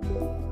you.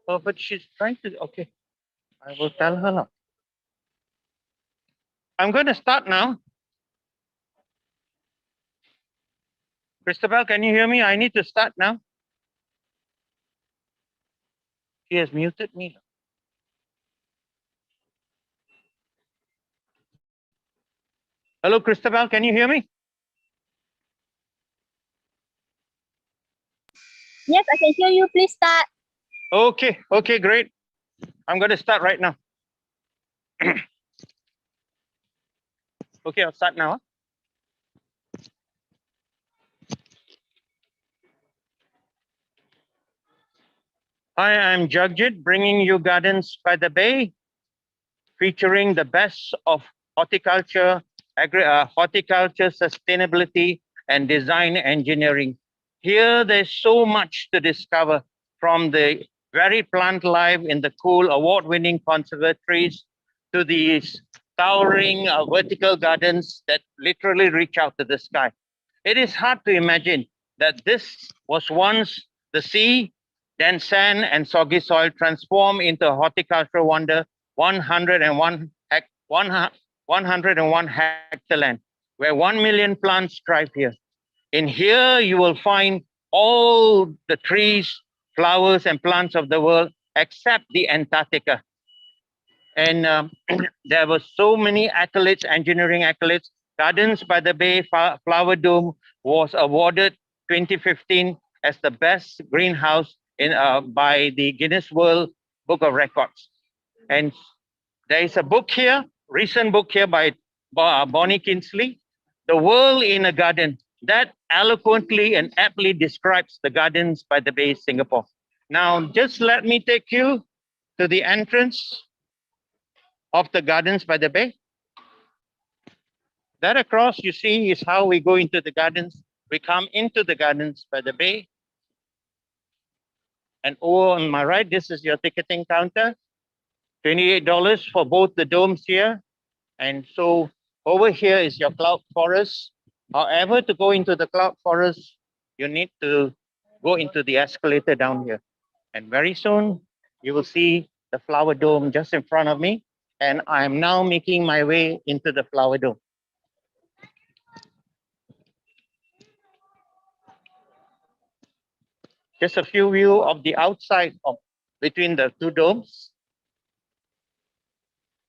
Oh, but she's trying to, okay. I will tell her now. I'm going to start now. Christabel, can you hear me? I need to start now. She has muted me. Hello, Christabel, can you hear me? Yes, I can hear you. Please start. Okay, okay, great. I'm going to start right now. Okay, I'll start now. Hi, I'm Jagjit, bringing you Gardens by the Bay, featuring the best of horticulture, horticulture, sustainability, and design engineering. Here, there's so much to discover, from the varied plant life in the cool, award-winning conservatories to these towering vertical gardens that literally reach out to the sky. It is hard to imagine that this was once the sea, then sand and soggy soil transformed into a horticultural wonder, 101 hectare land, where 1 million plants thrive here. In here, you will find all the trees, flowers, and plants of the world, except the Antarctica. And there were so many accolades, engineering accolades. Gardens by the Bay Flower Dome was awarded 2015 as the best greenhouse by the Guinness World Book of Records. And there is a book here, recent book here by Bonnie Kinsley, The World in a Garden, that eloquently and aptly describes the Gardens by the Bay, Singapore. Now, just let me take you to the entrance of the Gardens by the Bay. That across you see is how we go into the gardens. We come into the Gardens by the Bay. And over on my right, this is your ticketing counter. $28 for both the domes here. And so over here is your cloud forest. However, to go into the cloud forest, you need to go into the escalator down here. And very soon, you will see the flower dome just in front of me. And I'm now making my way into the flower dome. Just a few view of the outside of between the two domes.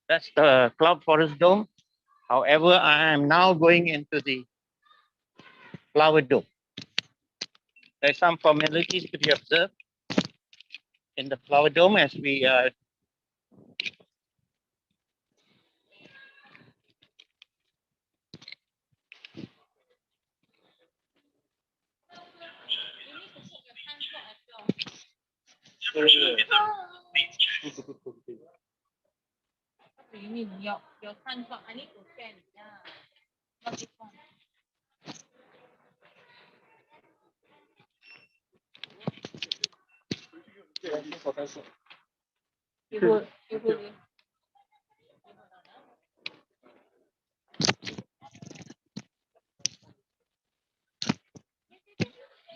That's the cloud forest dome. However, I am now going into the flower dome. There's some formalities to be observed in the flower dome as we You mean your time slot? I need to scan. Yeah. Not this one.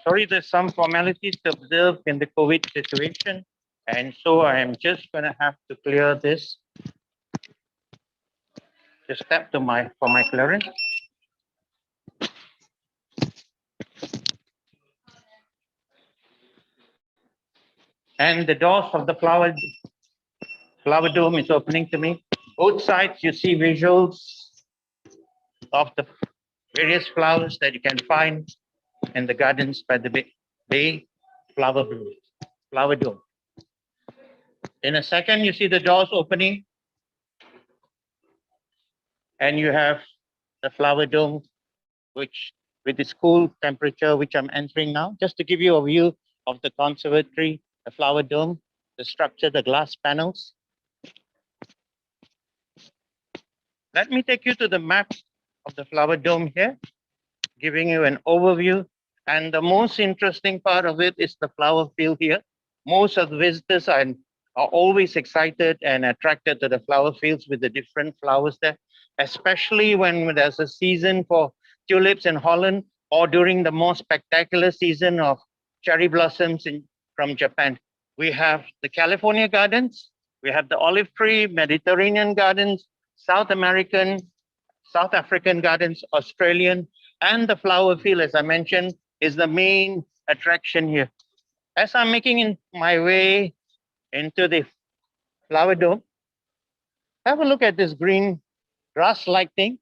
Sorry, there's some formalities to observe in the COVID situation. And so I am just going to have to clear this. Just step to for my clearance. And the doors of the flower dome is opening to me. Both sides, you see visuals of the various flowers that you can find in the Gardens by the Bay flower dome. In a second, you see the doors opening, and you have the flower dome, which with its cool temperature, which I'm entering now, just to give you a view of the conservatory, the flower dome, the structure, the glass panels. Let me take you to the map of the flower dome here, giving you an overview. And the most interesting part of it is the flower field here. Most of the visitors are always excited and attracted to the flower fields with the different flowers there, especially when there's a season for tulips in Holland or during the more spectacular season of cherry blossoms from Japan. we have the California gardens, we have the olive tree, Mediterranean gardens, South American, South African gardens, Australian, and the flower field, as I mentioned, is the main attraction here. As I'm making my way into the flower dome, have a look at this green grass-like thing.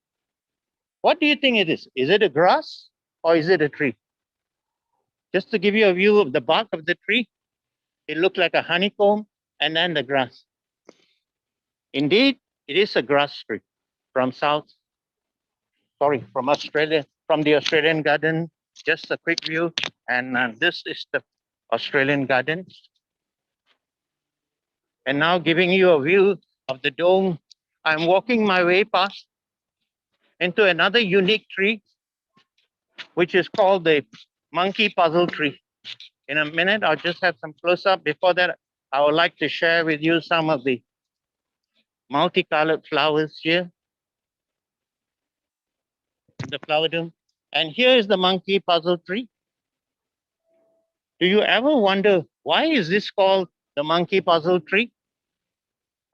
What do you think it is? Is it a grass or is it a tree? Just to give you a view of the bark of the tree, it looked like a honeycomb and then the grass. Indeed, it is a grass tree from Australia, from the Australian garden. Just a quick view. And this is the Australian garden. And now giving you a view of the dome, I'm walking my way past into another unique tree, which is called the monkey puzzle tree. In a minute, I'll just have some close-up. Before that, I would like to share with you some of the multicolored flowers here in the flower dome. And here is the monkey puzzle tree. Do you ever wonder, why is this called the monkey puzzle tree?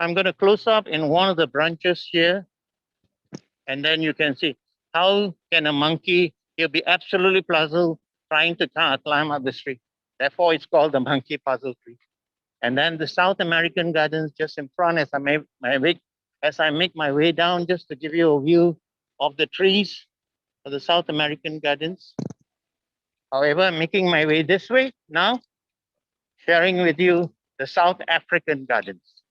I'm going to close up in one of the branches here. And then you can see, how can a monkey, he'll be absolutely puzzled trying to climb up the tree. Therefore, it's called the monkey puzzle tree. And then the South American gardens just in front as I make my way down, just to give you a view of the trees of the South American gardens. However, I'm making my way this way now, sharing with you the South African gardens.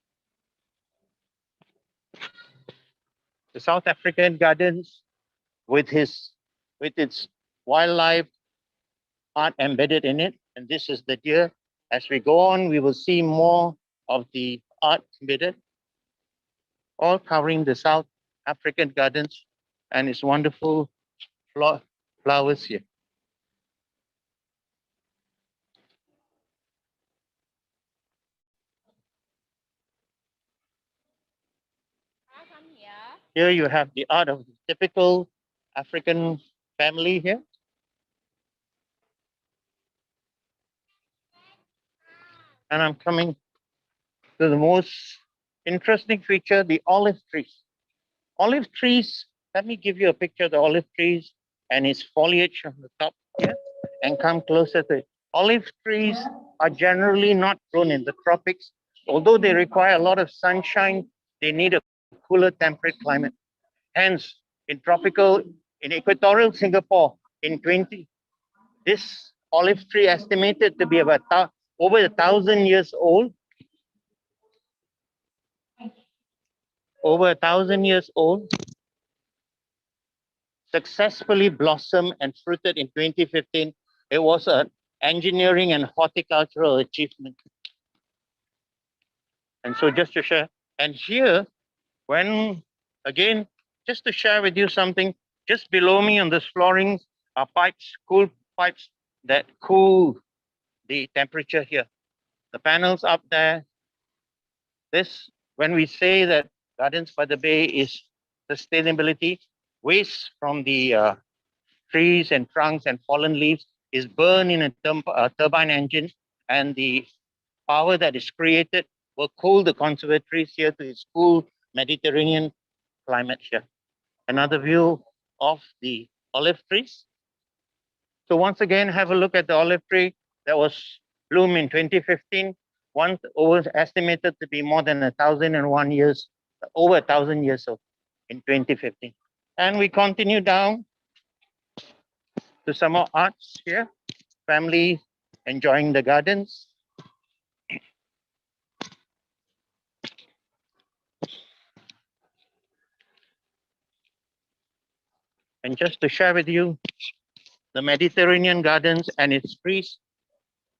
The South African gardens with its wildlife art embedded in it. And this is the deer. As we go on, we will see more of the art embedded, all covering the South African gardens and its wonderful flowers here. Here you have the art of the typical African family here. And I'm coming to the most interesting feature, the olive trees. Olive trees, let me give you a picture of the olive trees and its foliage on the top here, and come closer to it. Olive trees are generally not grown in the tropics. Although they require a lot of sunshine, they need a cooler temperate climate. Hence, in equatorial Singapore, this olive tree estimated to be about over 1,000 years old. Over 1,000 years old, successfully blossomed and fruited in 2015. It was an engineering and horticultural achievement. And so just to share, and here, just to share with you something, just below me on this flooring are cool pipes that cool the temperature here. The panels up there. When we say that Gardens by the Bay is sustainability, waste from the trees and trunks and fallen leaves is burned in a turbine engine, and the power that is created will cool the conservatories here to its cool Mediterranean climate here. Another view of the olive trees. So once again, have a look at the olive tree that was bloomed in 2015. Estimated to be more than 1,001 years, over 1,000 years old in 2015. And we continue down to some more arts here. Family enjoying the gardens. And just to share with you the Mediterranean gardens and its trees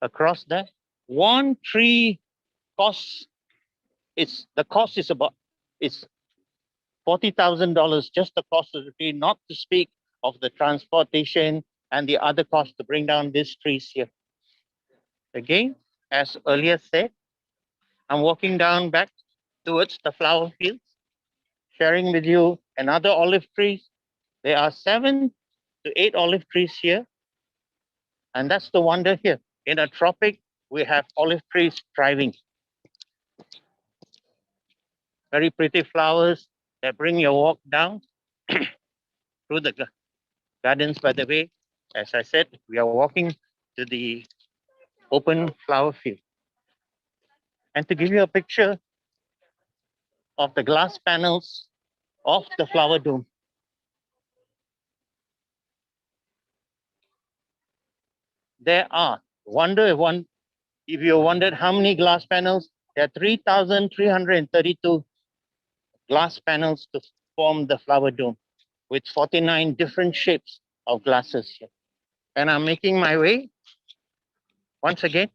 across there. One tree costs, the cost is $40,000, just the cost of the tree, not to speak of the transportation and the other costs to bring down these trees here. Again, as earlier said, I'm walking down back towards the flower fields, sharing with you another olive tree. There are 7 to 8 olive trees here. And that's the wonder here. In a tropic, we have olive trees thriving. Very pretty flowers that bring your walk down through the gardens by the bay. As I said, we are walking to the open flower field. And to give you a picture of the glass panels of the flower dome, there are, if you wondered how many glass panels, there are 3,332 glass panels to form the flower dome with 49 different shapes of glasses here. And I'm making my way once again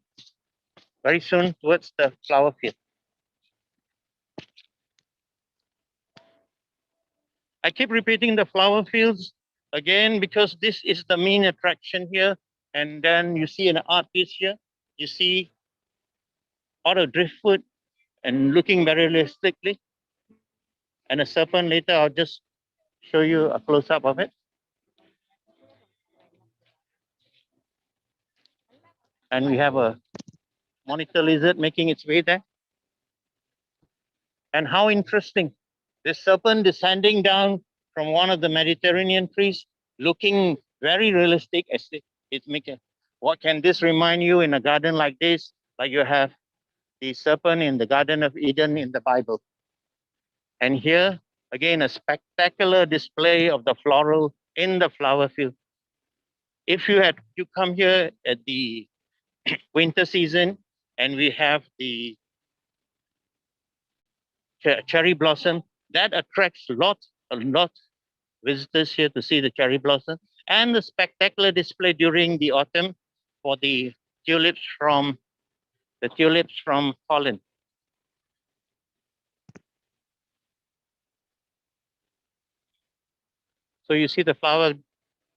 very soon towards the flower field. I keep repeating the flower fields again because this is the main attraction here. And then you see an art piece here. You see auto driftwood and looking very realistically. And a serpent later, I'll just show you a close-up of it. And we have a monitor lizard making its way there. And how interesting. This serpent descending down from one of the Mediterranean trees, looking very realistic as it's making. What can this remind you in a garden like this? Like you have the serpent in the Garden of Eden in the Bible. And here, again, a spectacular display of the floral in the flower field. If you come here at the winter season and we have the cherry blossom, that attracts a lot visitors here to see the cherry blossom, and the spectacular display during the autumn for the tulips from Holland. So you see the flower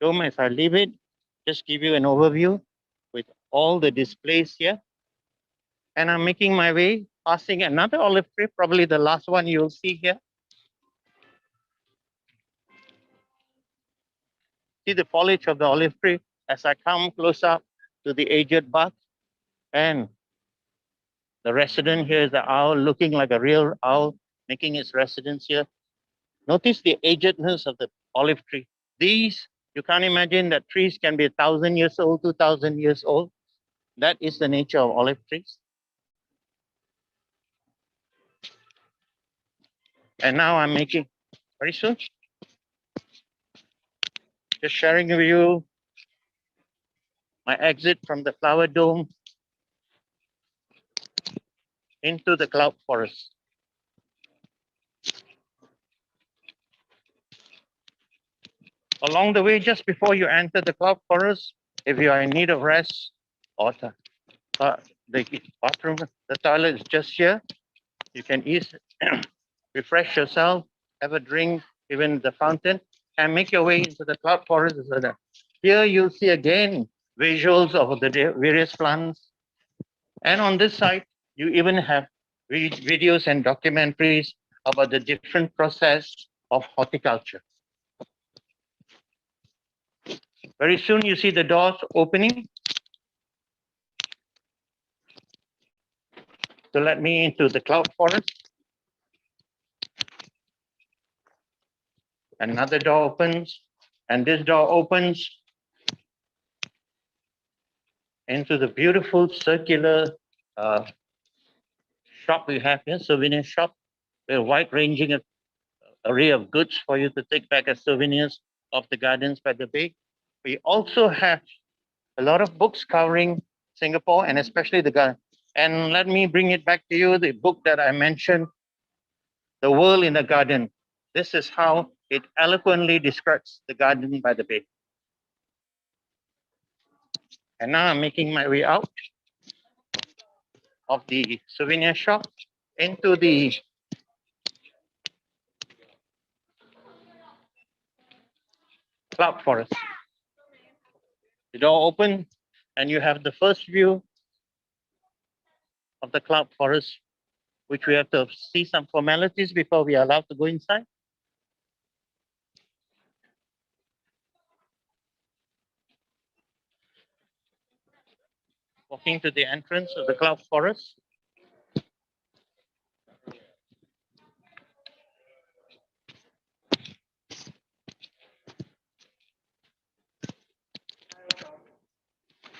dome. As I leave it, just give you an overview with all the displays here. And I'm making my way, passing another olive tree, probably the last one you'll see here. See the foliage of the olive tree as I come close up to the aged bark. And the resident here is the owl, looking like a real owl, making its residence here. Notice the agedness of the olive tree. These, you can't imagine that trees can be 1,000 years old, 2,000 years old. That is the nature of olive trees. And now I'm making, very soon, just sharing with you my exit from the flower dome into the cloud forest. Along the way, just before you enter the cloud forest, if you are in need of rest or the bathroom, the toilet is just here. You can refresh yourself, have a drink, even the fountain, and make your way into the cloud forest. Here you'll see again visuals of the various plants. And on this side, you even have videos and documentaries about the different process of horticulture. Very soon you see the doors opening to let me into the cloud forest. Another door opens, and this door opens into the beautiful circular shop we have here, souvenir shop, with a wide-ranging array of goods for you to take back as souvenirs of the gardens by the bay. We also have a lot of books covering Singapore and especially the garden. And let me bring it back to you, the book that I mentioned, The World in the Garden. This is how it eloquently describes the garden by the bay. And now I'm making my way out of the souvenir shop into the cloud forest. The door opens and you have the first view of the cloud forest, which we have to see some formalities before we are allowed to go inside. Walking to the entrance of the cloud forest.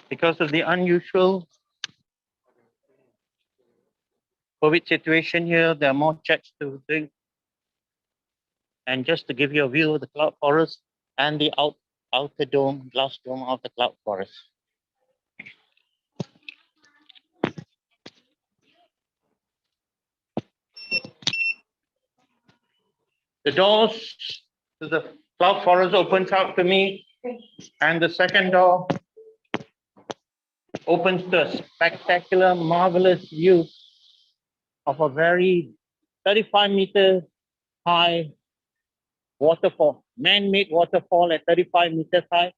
Because of the unusual COVID situation here, there are more checks to do. And just to give you a view of the cloud forest and the outer dome, glass dome of the cloud forest. The doors to the cloud forest opens out to me, and the second door opens to a spectacular, marvelous view of a very 35-meter high waterfall, man-made waterfall at 35 meters high.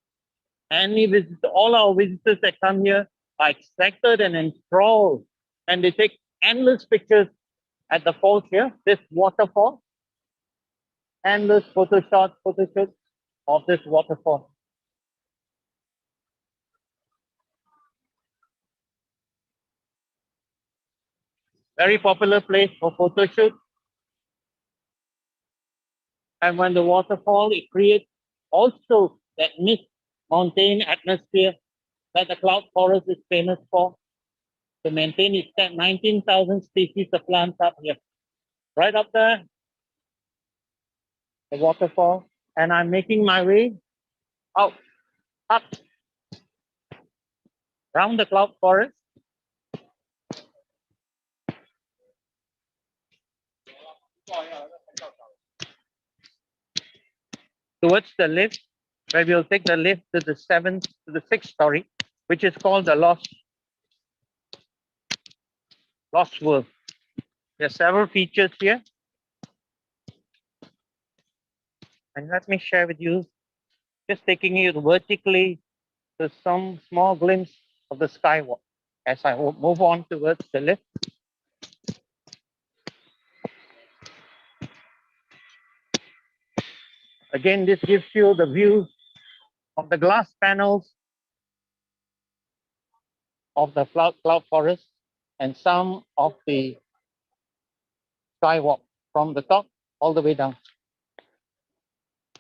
All our visitors that come here are excited and enthralled, and they take endless pictures at the falls here, this waterfall, endless photo shoots of this waterfall. Very popular place for photo shoot. And when the waterfall, it creates also that mist mountain atmosphere that the cloud forest is famous for, to maintain its 19,000 species of plants up here. Right up there, the waterfall, and I'm making my way out, up, around the cloud forest. Towards the lift, where we'll take the lift to the sixth story, which is called the Lost World. There are several features here. And let me share with you, just taking you vertically to some small glimpse of the skywalk as I move on towards the lift. Again, this gives you the view of the glass panels of the cloud forest and some of the skywalk from the top all the way down.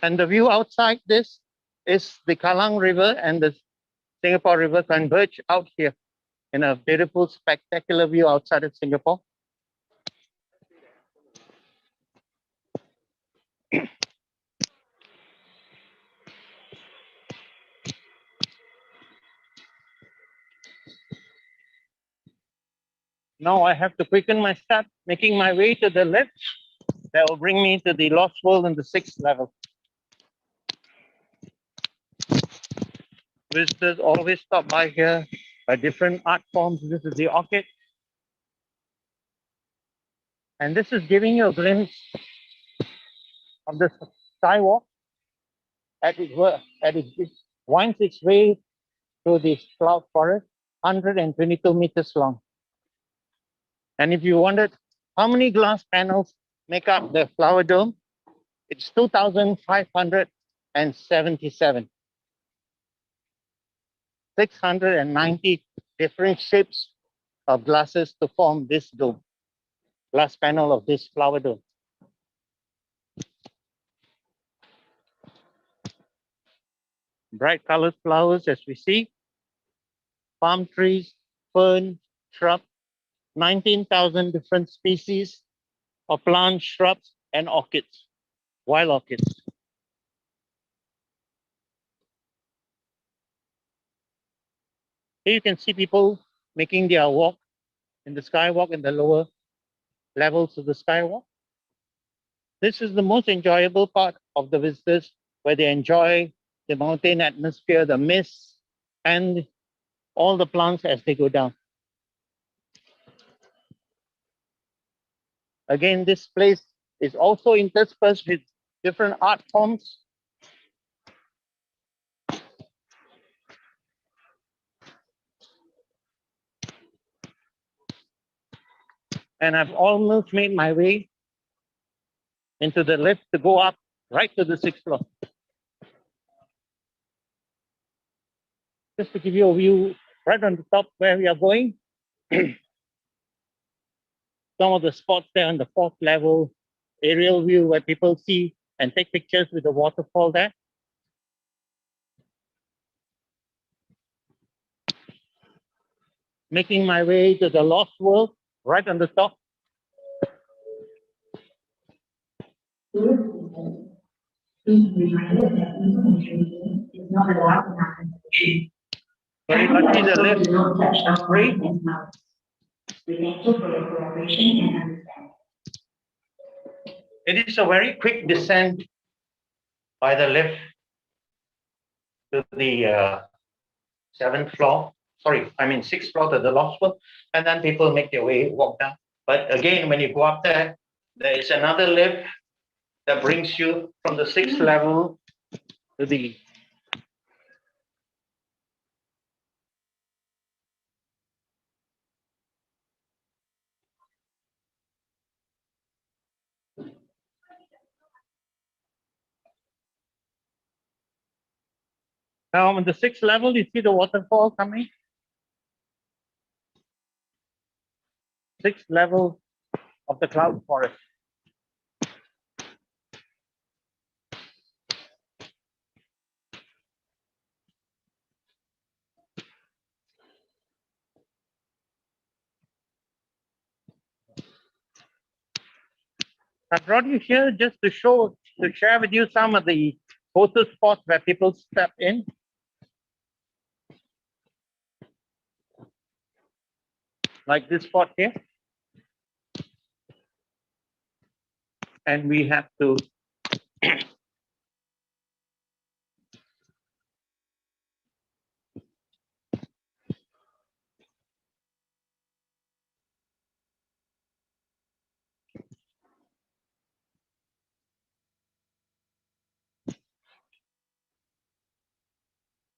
And the view outside this is the Kallang River and the Singapore River converge out here in a beautiful, spectacular view outside of Singapore. Now I have to quicken my step, making my way to the lift. That will bring me to the Lost World in the 6th level. Visitors always stop by here by different art forms. This is the orchid. And this is giving you a glimpse of the skywalk as it winds its way through the cloud forest, 122 meters long. And if you wondered how many glass panels make up the flower dome, it's 2,577. 690 different shapes of glasses to form this dome, glass panel of this flower dome. Bright colored flowers as we see, palm trees, fern, shrub, 19,000 different species of plants, shrubs, and orchids, wild orchids. Here you can see people making their walk in the skywalk in the lower levels of the skywalk. This is the most enjoyable part of the visitors, where they enjoy the mountain atmosphere, the mist, and all the plants as they go down. Again, this place is also interspersed with different art forms. And I've almost made my way into the lift to go up right to the 6th floor. Just to give you a view right on the top where we are going. Some of the spots there on the 4th level, aerial view where people see and take pictures with the waterfall there. Making my way to the Lost World, right on the top. Very lucky the lift is free. We thank you for your cooperation and understanding. It is a very quick descent by the lift to the 7th floor. Sorry, I mean 6th floor to the Lost World, and then people make their way, walk down. But again, when you go up there, there is another lift that brings you from the 6th level to the now on the 6th level, you see the waterfall coming. 6th level of the cloud forest. I brought you here just to share with you some of the photo spots where people step in. Like this spot here. And we have to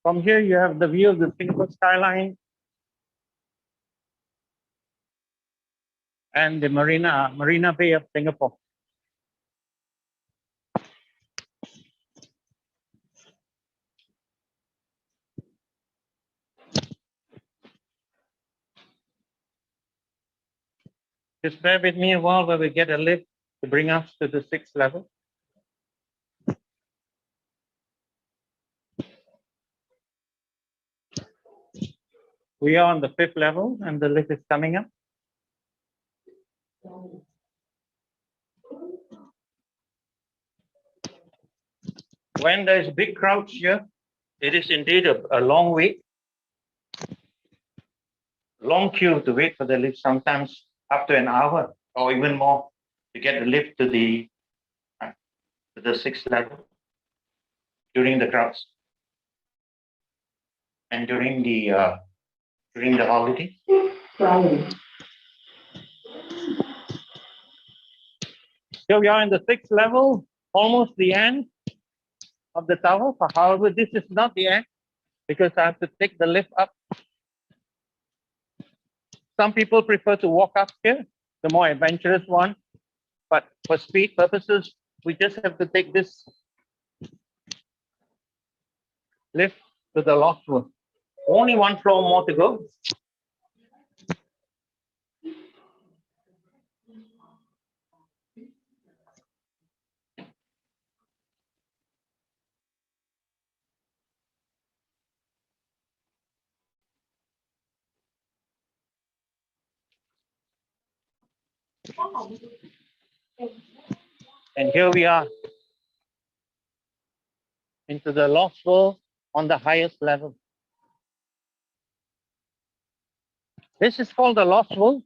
from here you have the view of the Singapore skyline and the Marina Bay of Singapore. Just bear with me a while while we get a lift to bring us to the 6th level. We are on the 5th level and the lift is coming up. When there's big crowds here, it is indeed a long wait. Long queue to wait for the lift, sometimes up to an hour or even more to get the lift to the 6th level during the crowds and during the holiday. Here we are in the 6th level, almost the end of the tower. However, this is not the end because I have to take the lift up. Some people prefer to walk up here, the more adventurous one. But for speed purposes, we just have to take this lift to the Lost World. Only one floor more to go. And here we are into the Lost World on the highest level. This is called the Lost World.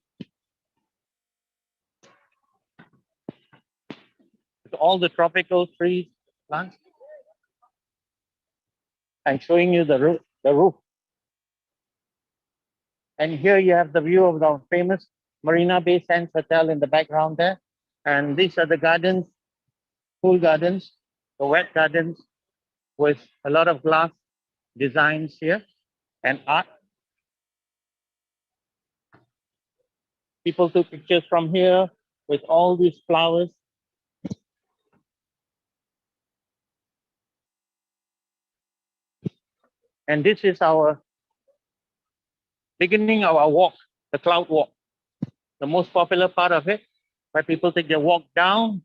With all the tropical trees, plants. I'm showing you the roof. And here you have the view of the famous Marina Bay Sands Hotel in the background there. And these are the gardens, cool gardens, the wet gardens with a lot of glass designs here and art. People took pictures from here with all these flowers. And this is our beginning of our walk, the cloud walk, the most popular part of it, where people take their walk down,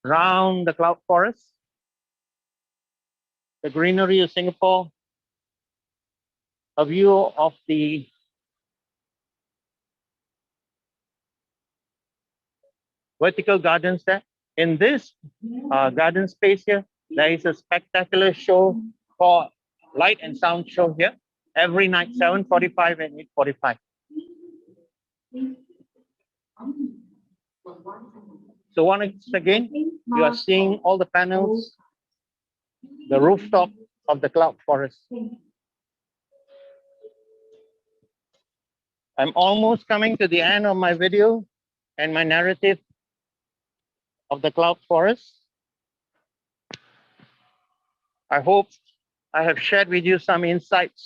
round the cloud forest, the greenery of Singapore, a view of the vertical gardens there. In this garden space here, there is a spectacular show for light and sound show here every night, 7:45 and 8:45. So once again, you are seeing all the panels, the rooftop of the cloud forest. I'm almost coming to the end of my video and my narrative of the cloud forest. I hope I have shared with you some insights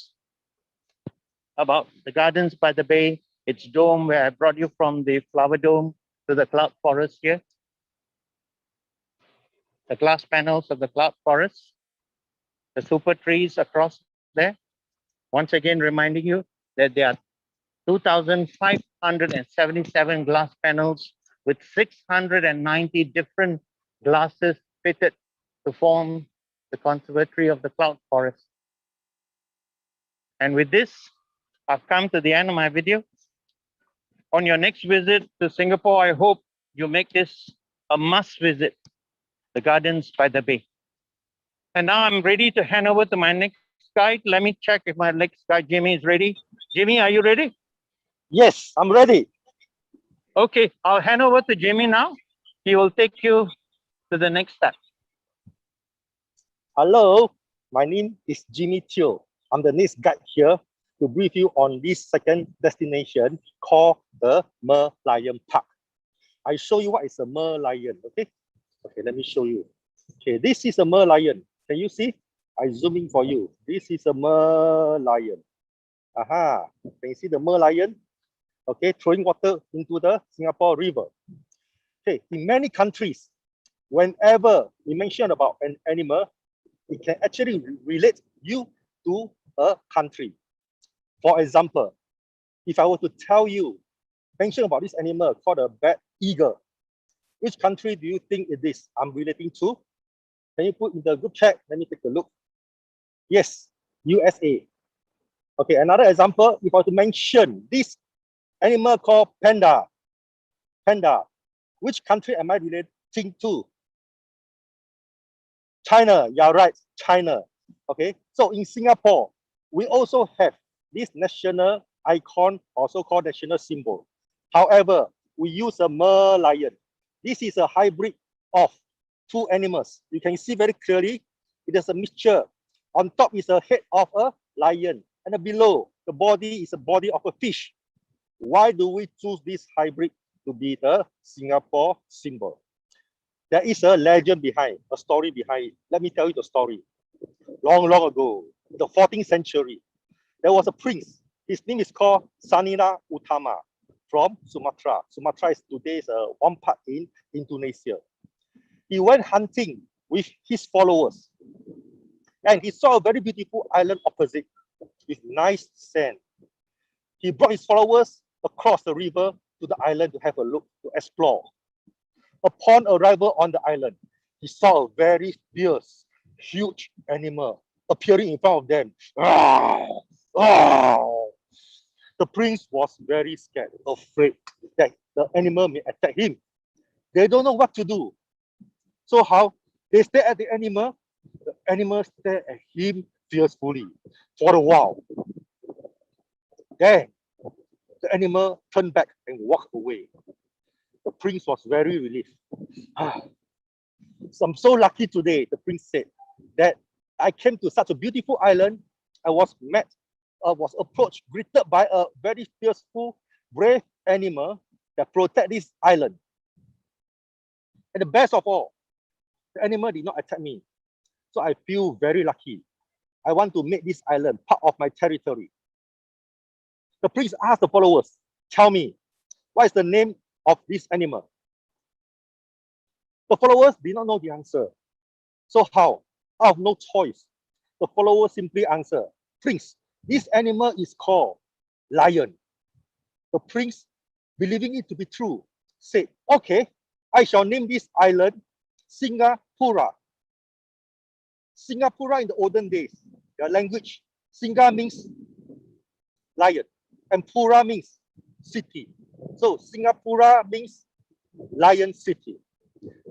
about the gardens by the bay, its dome, where I brought you from the flower dome to the cloud forest here, the glass panels of the cloud forest, the super trees across there. Once again, reminding you that there are 2,577 glass panels with 690 different glasses fitted to form the Conservatory of the cloud forest. And with this, I've come to the end of my video. On your next visit to Singapore, I hope you make this a must visit, the gardens by the bay. And now I'm ready to hand over to my next guide. Let me check if my next guide, Jimmy, is ready. Jimmy, are you ready? Yes, I'm ready. Okay, I'll hand over to Jimmy now. He will take you to the next step. Hello, my name is Jimmy Teo. I'm the next guide here to brief you on this second destination called the Merlion Park. I show you what is a Merlion, okay? Okay, let me show you. Okay, this is a Merlion. Can you see? I zoom in for you. This is a Merlion. Aha, can you see the Merlion? Okay, throwing water into the Singapore River. Okay, in many countries, whenever we mention about an animal, it can actually relate you to a country. For example, if I were to tell you, mention about this animal called a bad eagle, which country do you think it is I'm relating to? Can you put in the group chat? Let me take a look. Yes, USA. Okay, another example, if I were to mention this animal called panda. Panda. Which country am I relating to? China. Yeah, right. China. Okay. So in Singapore, we also have this national icon, also called national symbol. However, we use a Merlion. This is a hybrid of two animals. You can see very clearly it is a mixture. On top is a head of a lion, and below the body is a body of a fish. Why do we choose this hybrid to be the Singapore symbol? There is a legend behind, a story behind it. Let me tell you the story. Long ago, the 14th century, there was a prince. His name is called Sanina Utama from Sumatra. Sumatra is today's one part in Indonesia. He went hunting with his followers, and he saw a very beautiful island opposite with nice sand. He brought his followers across the river to the island to have a look, to explore. Upon arrival on the island, he saw a very fierce, huge animal appearing in front of them. The prince was very scared, afraid that the animal may attack him. They don't know what to do. So how? They stare at the animal stared at him fiercely for a while. Then the animal turned back and walked away. The prince was very relieved. So I'm so lucky today, the prince said, that I came to such a beautiful island. I was approached, greeted by a very fierceful, brave animal that protect this island. And the best of all, the animal did not attack me. So I feel very lucky. I want to make this island part of my territory. The prince asked the followers, tell me, what is the name of this animal? The followers did not know the answer. So how? Out of no choice, the followers simply answer, prince, this animal is called lion. The prince, believing it to be true, said, okay, I shall name this island Singapura. Singapura in the olden days, their language, Singa means lion, and Pura means city. So Singapura means lion city.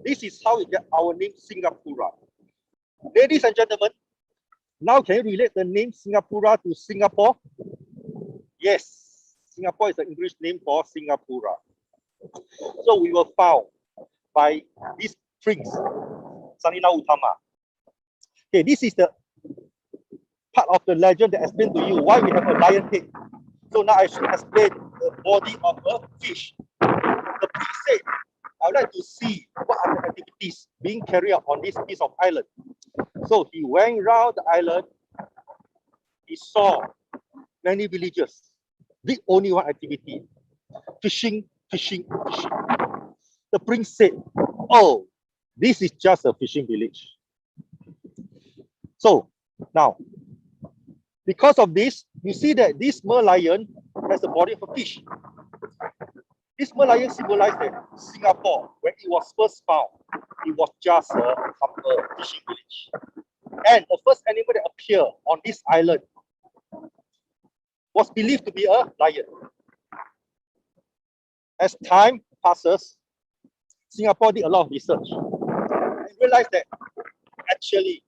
This is how we get our name Singapura. Ladies and gentlemen, now can you relate the name Singapura to Singapore? Yes, Singapore is the English name for Singapura. So we were found by this prince, Sanina Utama. Okay, this is the part of the legend that explains to you why we have a lion head. So now I should explain the body of a fish. The prince said, I would like to see what are the activities being carried out on this piece of island. So he went around the island. He saw many villages. The only one activity, fishing, fishing, fishing. The prince said, oh, this is just a fishing village. So now, because of this, you see that this Merlion has the body of a fish. This Merlion symbolized that Singapore, when it was first found, it was just a humble fishing village. And the first animal that appeared on this island was believed to be a lion. As time passes, Singapore did a lot of research and realized that actually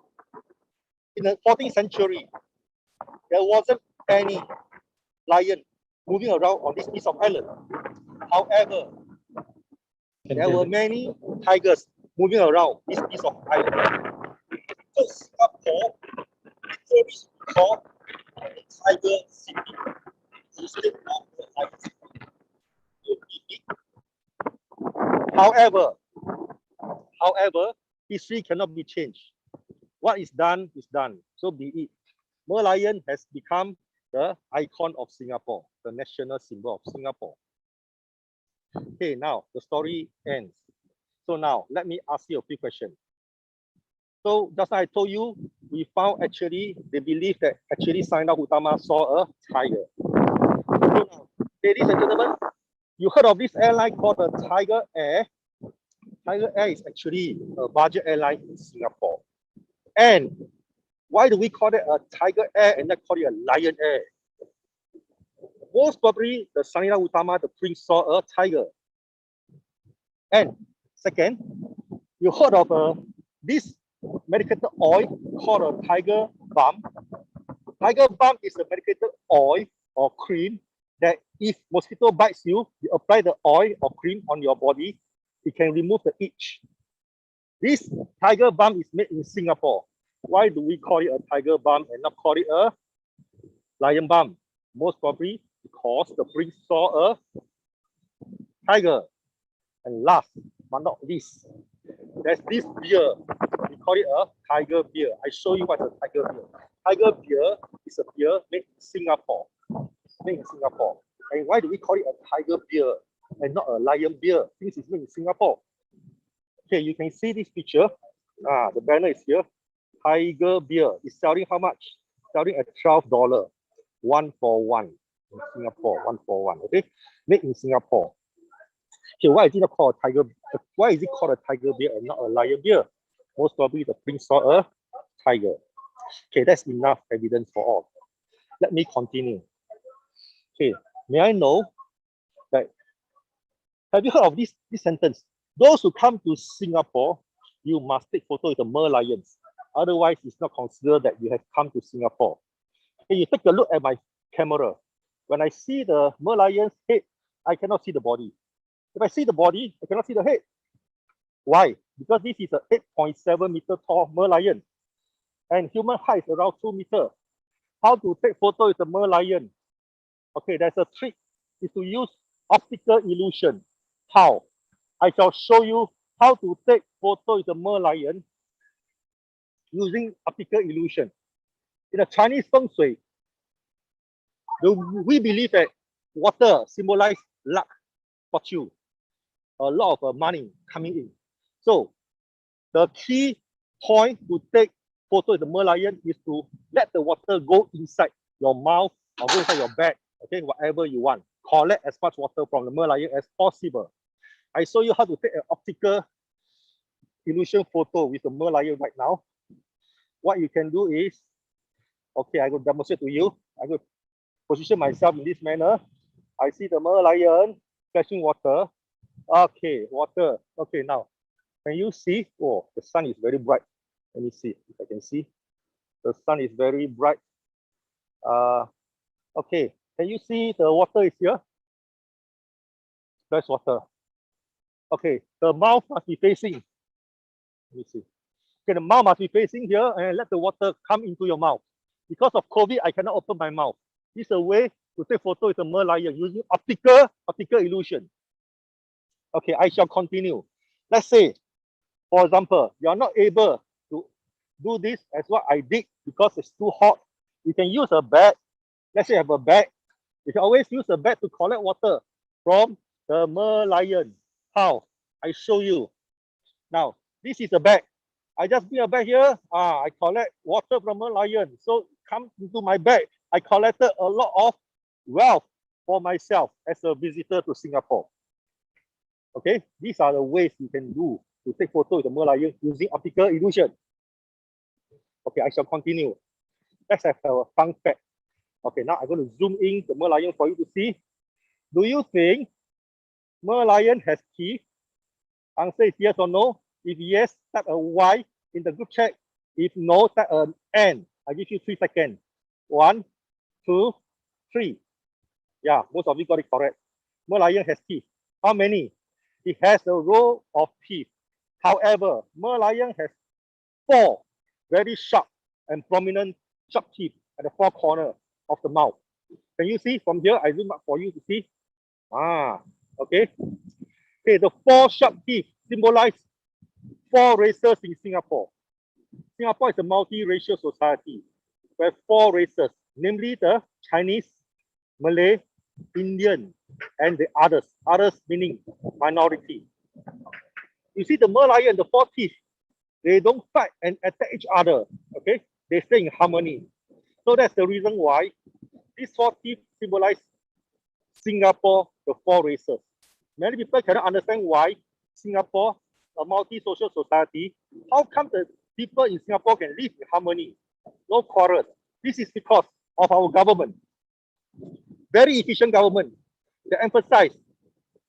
in the 14th century, there wasn't any lion moving around on this piece of island. However, there were many tigers moving around this piece of island. So Singapore literally called the tiger city instead of the lion city. However, history cannot be changed. What is done is done. So be it. Merlion has become the icon of Singapore, the national symbol of Singapore. Okay, now the story ends. So now let me ask you a few questions. So just like I told you, we found actually, they believe that actually Sanina Utama saw a tiger. So now, ladies and gentlemen, you heard of this airline called the Tiger Air? Tiger Air is actually a budget airline in Singapore. And why do we call it a Tiger Air and not call it a Lion Air? Most probably, the Sanina Utama, the prince, saw a tiger. And second, you heard of this medicated oil called a Tiger Balm. Tiger Balm is a medicated oil or cream that if mosquito bites you, you apply the oil or cream on your body, it can remove the itch. This Tiger Balm is made in Singapore. Why do we call it a Tiger Balm and not call it a Lion Balm? Most probably because the prince saw a tiger. And last but not least, there's this beer. We call it a tiger beer. I show you what's a tiger beer. Tiger beer is a beer made in Singapore. Made in Singapore. And why do we call it a tiger beer and not a lion beer? Since it's made in Singapore. Okay, you can see this picture. The banner is here. Tiger beer is selling how much? Selling at $12. 1 for 1 in Singapore. 1 for 1. Okay, made in Singapore. Okay, why is it not called a tiger? Why is it called a tiger beer and not a lion beer? Most probably the prince saw a tiger. Okay, that's enough evidence for all. Let me continue. Okay, may I know that, have you heard of this sentence? Those who come to Singapore, you must take photo with the Merlions. Otherwise, it's not considered that you have come to Singapore. Okay, you take a look at my camera. When I see the Merlion's head, I cannot see the body. If I see the body, I cannot see the head. Why? Because this is a 8.7 meter tall Merlion. And human height is around 2 meters. How to take photo with the Merlion? Okay, there's a trick, is to use optical illusion. How? I shall show you how to take photo with the Merlion using optical illusion. In the Chinese feng shui, we believe that water symbolizes luck, fortune, a lot of money coming in. So the key point to take photo with the Merlion is to let the water go inside your mouth or go inside your bag Okay, whatever you want. Collect as much water from the Merlion as possible. I show you how to take an optical illusion photo with the Merlion right now. What you can do is, okay, I will demonstrate to you. I will position myself in this manner. I see the Merlion splashing water. Okay, water. Okay, now, can you see? Oh, the sun is very bright. Let me see if I can see. The sun is very bright. Okay, can you see the water is here? Splash water. Okay, the mouth must be facing. Let me see. Okay, the mouth must be facing here and let the water come into your mouth. Because of COVID, I cannot open my mouth. This is a way to take photo with the Merlion using optical illusion. Okay, I shall continue. Let's say, for example, you are not able to do this as what I did because it's too hot. You can use a bag. Let's say you have a bag. You can always use a bag to collect water from the Merlion. How? I show you. Now, this is a bag. I just bring a bag here. I collect water from Merlion. So come into my bag. I collected a lot of wealth for myself as a visitor to Singapore. Okay, these are the ways you can do to take photo with the Merlion using optical illusion. Okay, I shall continue. Let's have a fun fact. Okay, now I'm going to zoom in the Merlion for you to see. Do you think Merlion has teeth? Answer is yes or no. If yes, type a Y in the group chat. If no, type an N. I give you 3 seconds. 1, 2, 3. Yeah, most of you got it correct. Merlion has teeth. How many? It has a row of teeth. However, Merlion has 4 very sharp and prominent sharp teeth at the 4 corners of the mouth. Can you see from here? I zoom up for you to see. Okay. Okay, the 4 sharp teeth symbolize 4 races in Singapore. Singapore is a multi-racial society. We have 4 races, namely the Chinese, Malay, Indian, and the others. Others meaning minority. You see the Merlion, the 4 teeth, they don't fight and attack each other. Okay, they stay in harmony. So that's the reason why these 4 teeth symbolize Singapore, the 4 races. Many people cannot understand why Singapore, a multi-social society, how come the people in Singapore can live in harmony, no quarrels? This is because of our government. Very efficient government. They emphasize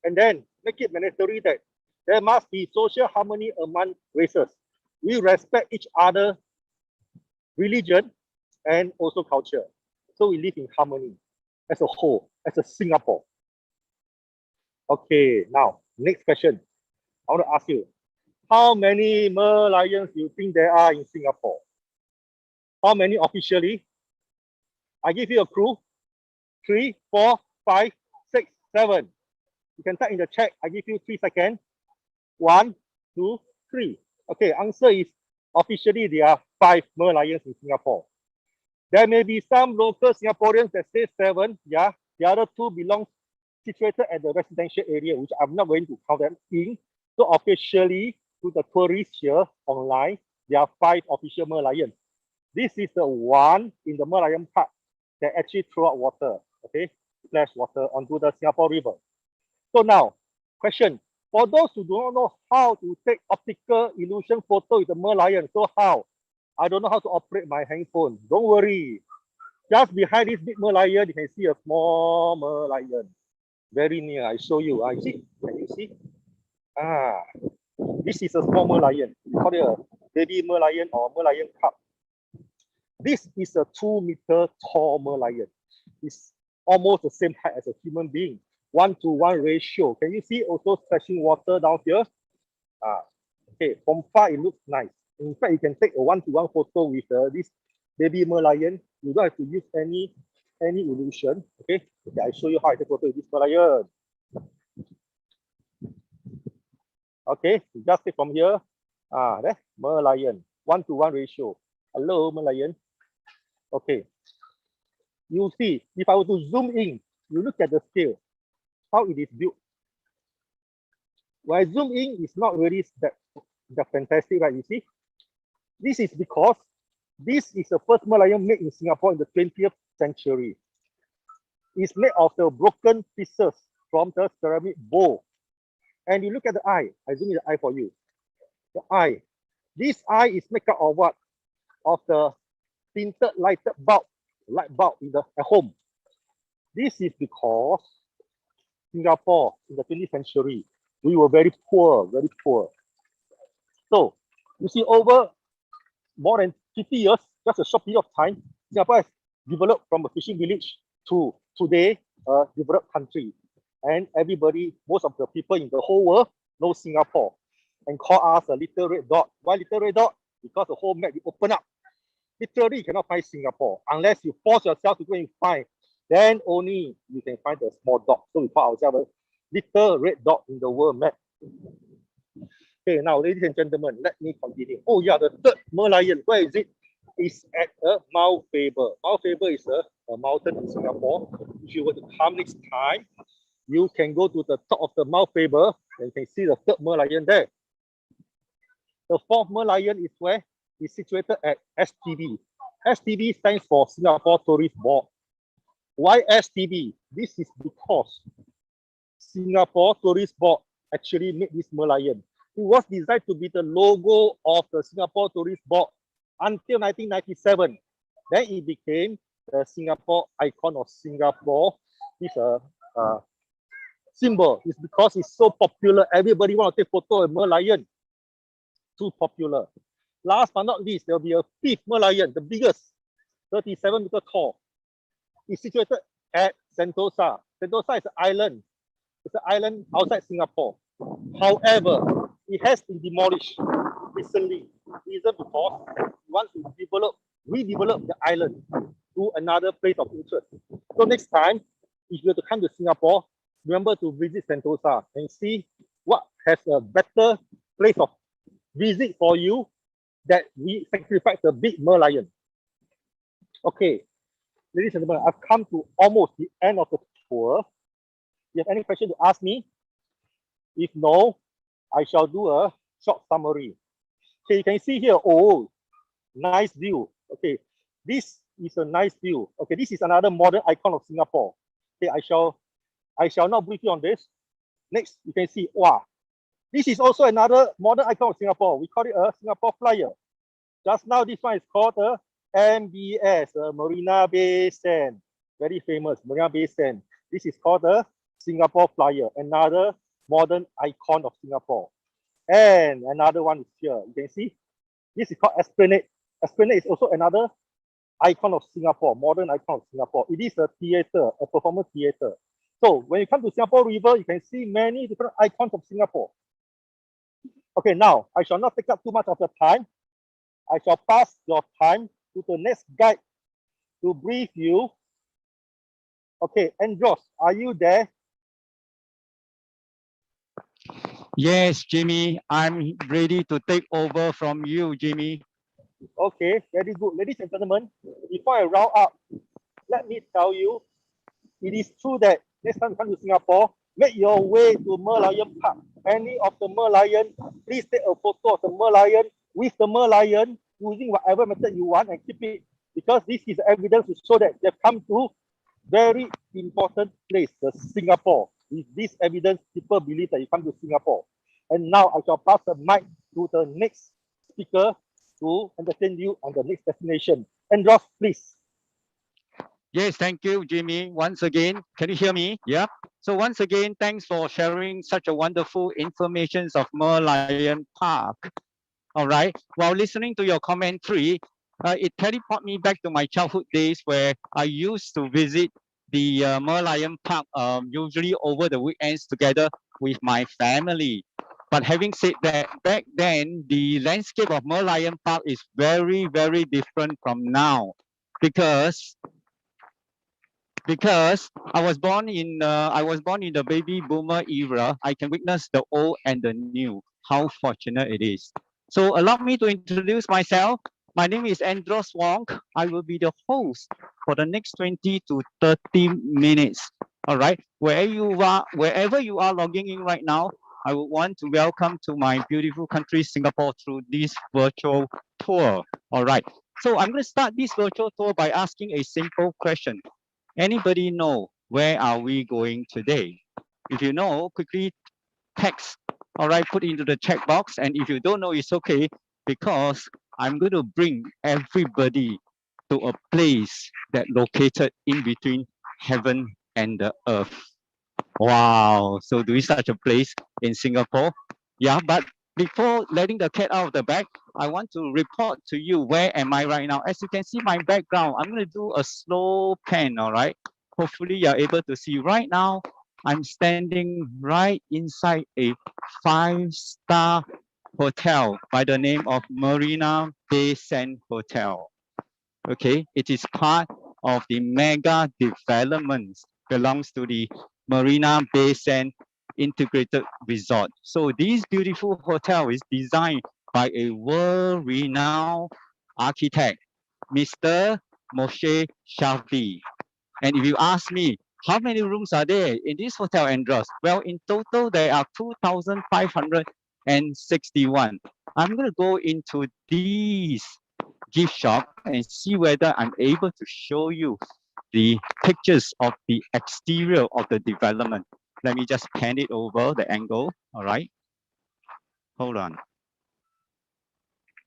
and then make it mandatory that there must be social harmony among races. We respect each other, religion, and also culture. So we live in harmony as a whole, as a Singapore. Okay, now, next question. I want to ask you, how many Merlions do you think there are in Singapore? How many officially? I give you a clue. 3, 4, 5, 6, 7. You can type in the chat. I give you 3 seconds. 1, 2, 3. Okay, answer is officially there are 5 Merlions in Singapore. There may be some local Singaporeans that say 7. Yeah, the other 2 belong situated at the residential area, which I'm not going to count them in. So officially, to the tourists here online, there are 5 official Merlions. This is the one in the Merlion Park that actually throw out water, okay, splash water onto the Singapore River. So now, question, for those who do not know how to take optical illusion photo with the Merlion, so how? I don't know how to operate my handphone. Don't worry. Just behind this big Merlion, you can see a small Merlion. Very near, I show you. I see. Can you see? This is a small Merlion. We call it a baby Merlion or Merlion cub. This is a 2-meter tall Merlion. It's almost the same height as a human being. 1-to-1 ratio. Can you see also splashing water down here? Okay, from far it looks nice. In fact, you can take a 1-to-1 photo with this baby Merlion. You don't have to use any illusion. Okay, I show you how I take photo with this Merlion. Okay, you just take from here. That's Merlion. 1-to-1 ratio. Hello, Merlion. Okay. You see, if I were to zoom in, you look at the scale, how it is built. When I zoom in, it's not really that fantastic, right? You see? This is because this is the first Merlion made in Singapore in the 20th century. It's made of the broken pieces from the ceramic bowl. And you look at the eye. I zoom in the eye for you. The eye. This eye is made up of what? Of the tinted lighted bulb, light bulb at home. This is because Singapore in the 20th century, we were very poor, very poor. So you see, over more than 50 years, just a short period of time, Singapore has developed from a fishing village to today a developed country. And everybody, most of the people in the whole world know Singapore and call us a little red dot. Why little red dot? Because the whole map you open up, literally you cannot find Singapore unless you force yourself to go and find. Then only you can find the small dot. So we call ourselves a little red dot in the world map. Okay, now ladies and gentlemen, let me continue. Oh yeah, the third Merlion, where is it? It's at Mount Faber. Mount Faber is a mountain in Singapore. If you were to come next time, you can go to the top of the Mount Faber and you can see the third Merlion there. The fourth Merlion is where? It's situated at STB. STB stands for Singapore Tourist Board. Why STB? This is because Singapore Tourist Board actually made this Merlion. It was designed to be the logo of the Singapore Tourist Board until 1997. Then it became the Singapore icon of Singapore. It's a symbol. It's because it's so popular. Everybody want to take photo of Merlion. Too popular. Last but not least, there will be a fifth Merlion, the biggest, 37 meters tall. It's situated at Sentosa. Sentosa is an island. It's an island outside Singapore. However, it has been demolished recently. Reason because we want to redevelop the island to another place of interest. So next time, if you have to come to Singapore, remember to visit Sentosa and see what has a better place of visit for you that we sacrifice the big Merlion. Okay, ladies and gentlemen, I've come to almost the end of the tour. You have any question to ask me? If no, I shall do a short summary. Okay, you can see here, oh, nice view. Okay, this is a nice view. Okay, this is another modern icon of Singapore. Okay, I shall not brief you on this. Next, you can see, wow, this is also another modern icon of Singapore. We call it a Singapore Flyer. Just now, this one is called a MBS, Marina Bay Sands. Very famous, Marina Bay Sands. This is called the Singapore Flyer, another modern icon of Singapore. And another one is here. You can see, this is called Esplanade. Esplanade is also another icon of Singapore, modern icon of Singapore. It is a theater, a performance theater. So when you come to Singapore River, you can see many different icons of Singapore. Okay, now I shall not take up too much of your time. I shall pass your time to the next guide to brief you. Okay, Andros, are you there? Yes, Jimmy, I'm ready to take over from you, Jimmy. Okay, very good. Ladies and gentlemen, before I round up, let me tell you, it is true that next time you come to Singapore, make your way to Merlion Park. Any of the Merlion, please take a photo of the Merlion with the Merlion using whatever method you want and keep it, because this is evidence to show that they've come to very important place, the Singapore. With this evidence, people believe that you come to Singapore. And now I shall pass the mic to the next speaker to entertain you on the next destination. Andros, please. Yes, thank you, Jimmy. Once again, can you hear me? Yeah. So once again, thanks for sharing such a wonderful information of Merlion Park. All right. While listening to your commentary, it teleported me back to my childhood days where I used to visit the Merlion Park usually over the weekends together with my family. But having said that, back then, the landscape of Merlion Park is very, very different from now because I was born in the baby boomer era. I can witness the old and the new. How fortunate it is. So allow me to introduce myself. My name is Andros Wong. I will be the host for the next 20 to 30 minutes. All right. Wherever you are logging in right now, I would want to welcome to my beautiful country, Singapore, through this virtual tour. All right. So I'm going to start this virtual tour by asking a simple question. Anybody know where are we going today? If you know, quickly text, all right, put into the chat box. And if you don't know, it's okay, because I'm going to bring everybody to a place that located in between heaven and the earth. Wow, so do we such a place in Singapore? Yeah, but before letting the cat out of the bag, I want to report to you where am I right now. As you can see my background, I'm going to do a slow pan, all right? Hopefully you're able to see right now. I'm standing right inside a 5-star hotel by the name of Marina Bay Sands Hotel. Okay, it is part of the mega developments, belongs to the Marina Bay Sands Integrated Resort. So this beautiful hotel is designed by a world-renowned architect, Mr. Moshe Shafi. And if you ask me, how many rooms are there in this hotel, Andros? Well, in total, there are 2,561. I'm going to go into these gift shop and see whether I'm able to show you the pictures of the exterior of the development. Let me just pan it over the angle. All right. Hold on.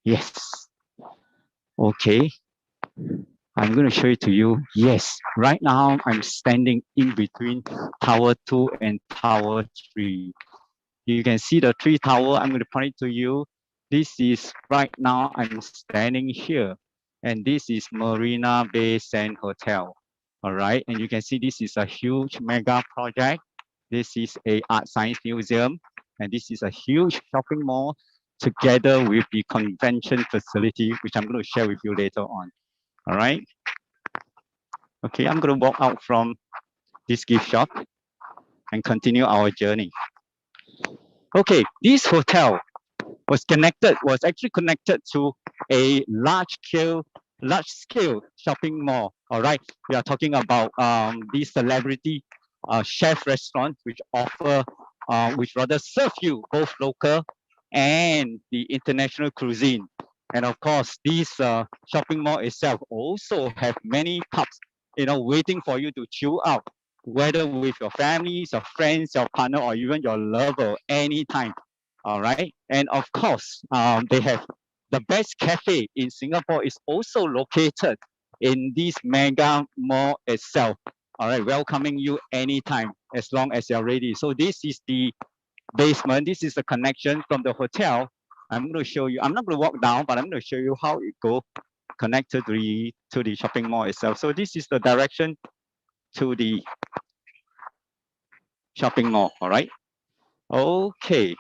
Yes. Okay. I'm going to show it to you. Yes. Right now, I'm standing in between Tower 2 and Tower 3. You can see the 3 tower. I'm going to point it to you. This is right now, I'm standing here. And this is Marina Bay Sands Hotel. All right. And you can see this is a huge mega project. This is a art science museum. And this is a huge shopping mall together with the convention facility, which I'm going to share with you later on. All right. Okay, I'm going to walk out from this gift shop and continue our journey. Okay, this hotel was actually connected to a large scale shopping mall. All right, we are talking about these celebrity chef restaurants which which rather serve you both local and the international cuisine. And of course, this shopping mall itself also have many pubs, waiting for you to chill out, whether with your families, your friends, your partner, or even your lover, anytime. All right. And of course, they have the best cafe in Singapore is also located in this mega mall itself. All right, welcoming you anytime as long as you're ready. So this is the basement. This is the connection from the hotel. I'm going to show you. I'm not going to walk down, but I'm going to show you how it go connected to the shopping mall itself. So this is the direction to the shopping mall. All right. Okay.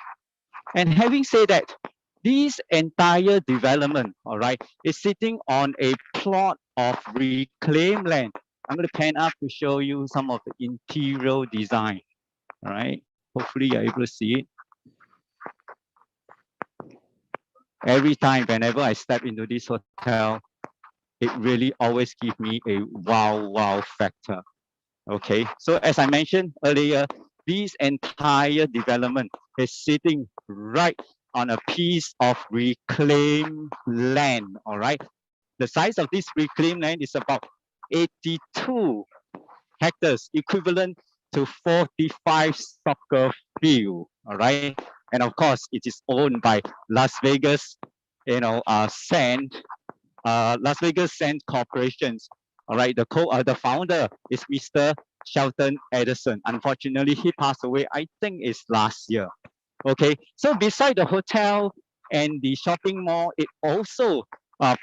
And having said that, this entire development, all right, is sitting on a plot of reclaimed land. I'm going to pan up to show you some of the interior design. All right. Hopefully you're able to see it. Every time, whenever I step into this hotel, it really always gives me a wow factor. Okay. So as I mentioned earlier, this entire development is sitting right on a piece of reclaimed land. All right. The size of this reclaimed land is about 82 hectares, equivalent to 45 soccer field. All right. And of course, it is owned by Las Vegas, Las Vegas Sands Corporations. All right. The founder is Mr. Shelton Edison. Unfortunately, he passed away, I think it's last year. Okay. So beside the hotel and the shopping mall, it also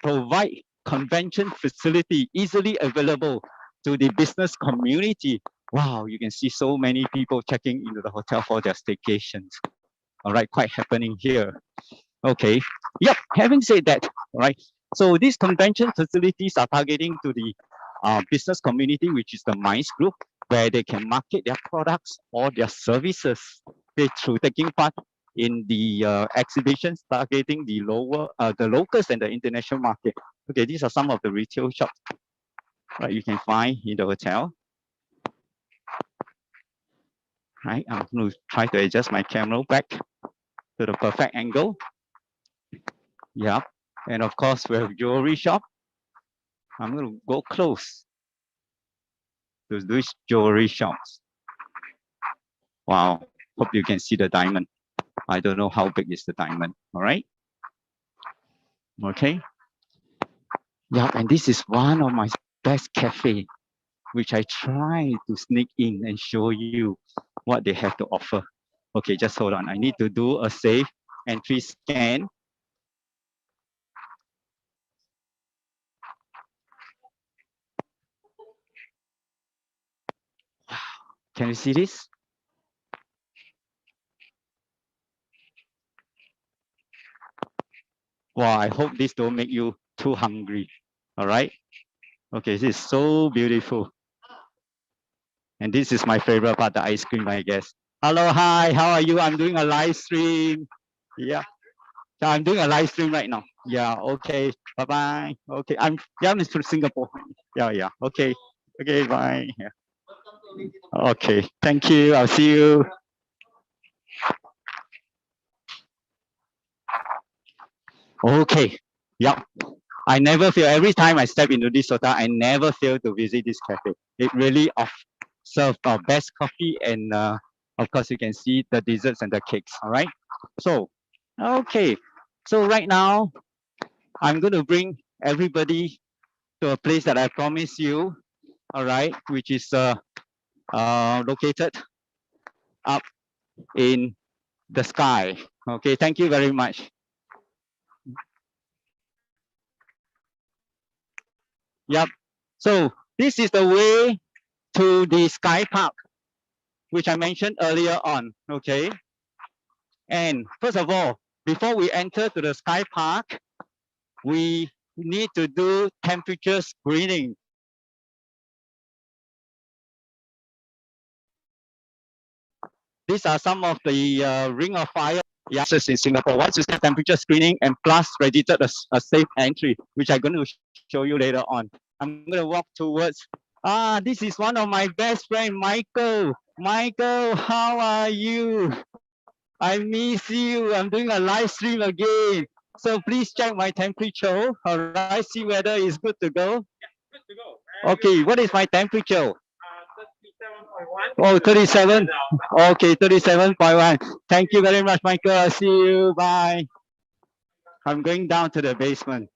provide convention facility easily available to the business community. Wow, you can see so many people checking into the hotel for their staycations. All right, quite happening here. Okay, yep, having said that, all right, so these convention facilities are targeting to the business community, which is the MICE group, where they can market their products or their services through taking part in the exhibitions targeting the locals and the international market. Okay, these are some of the retail shops you can find in the hotel. Right, I'm going to try to adjust my camera back to the perfect angle. Yeah, and of course we have jewelry shop. I'm going to go close. to these jewelry shops. Wow, hope you can see the diamond. I don't know how big is the diamond, all right? Okay. Yeah, and this is one of my best cafe, which I try to sneak in and show you what they have to offer. Okay, just hold on. I need to do a safe entry scan. Can you see this? Wow, I hope this don't make you too hungry. All right. Okay, this is so beautiful. And this is my favorite part, the ice cream, I guess. Hello, hi, how are you? I'm doing a live stream. Yeah. So I'm doing a live stream right now. Yeah, okay. Bye-bye. Okay, I'm from Singapore. Yeah. Okay. Okay, bye. Yeah. Okay, thank you. I'll see you. Okay. Yep. I never fail. Every time I step into this hotel, I never fail to visit this cafe. It really serves our best coffee, and of course you can see the desserts and the cakes. All right. So, okay. So right now, I'm going to bring everybody to a place that I promised you. All right, which is located up in the sky. Okay. Thank you very much. Yep. So this is the way to the Sky Park, which I mentioned earlier on. Okay. And first of all, before we enter to the Sky Park, we need to do temperature screening. These are some of the Ring of Fire access in Singapore. Once you start temperature screening and plus registered a safe entry, which I'm going to show you later on. I'm going to walk towards, this is one of my best friend, Michael. Michael, how are you? I miss you. I'm doing a live stream again. So please check my temperature. All right, see whether it's good to go. Yeah, good to go. Okay, what is my temperature? 37.1. Oh, 37. Okay, 37.1. Thank you very much, Michael. I'll see you. Bye. I'm going down to the basement.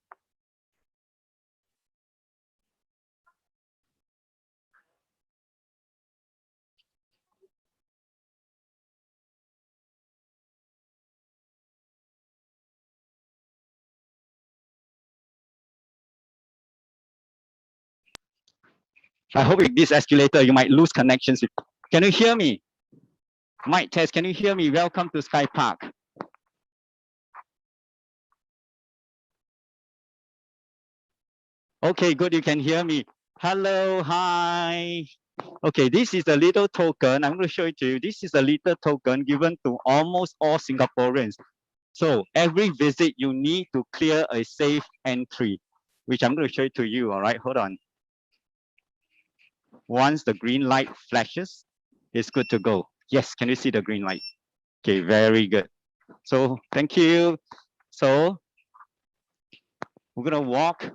I hope with this escalator, you might lose connections. Can you hear me? Mic test, can you hear me? Welcome to Sky Park. Okay, good, you can hear me. Hello, hi. Okay, this is a little token. I'm going to show it to you. This is a little token given to almost all Singaporeans. So every visit, you need to clear a safe entry, which I'm going to show it to you. All right, hold on. Once the green light flashes, it's good to go. Yes, can you see the green light? Okay, very good. So thank you. So we're gonna walk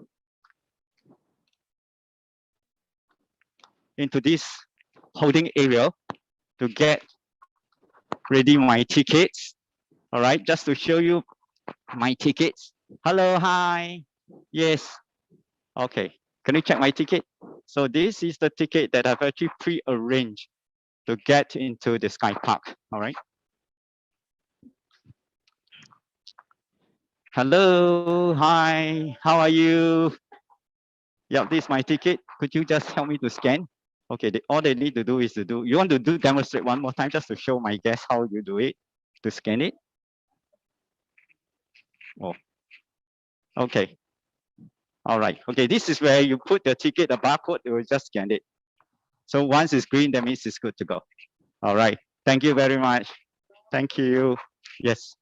into this holding area to get ready my tickets. All right, just to show you my tickets. Hello, hi. Yes. Okay, can you check my ticket? So this is the ticket that I've actually pre-arranged to get into the Sky Park. All right. Hello, hi, how are you? Yeah, this is my ticket. Could you just help me to scan? Okay, all they need to do is you want to demonstrate one more time just to show my guests how you do it, to scan it? Oh, okay. All right, okay, this is where you put the ticket, the barcode, it will just scan it. So once it's green, that means it's good to go. All right, thank you very much. Thank you. Yes.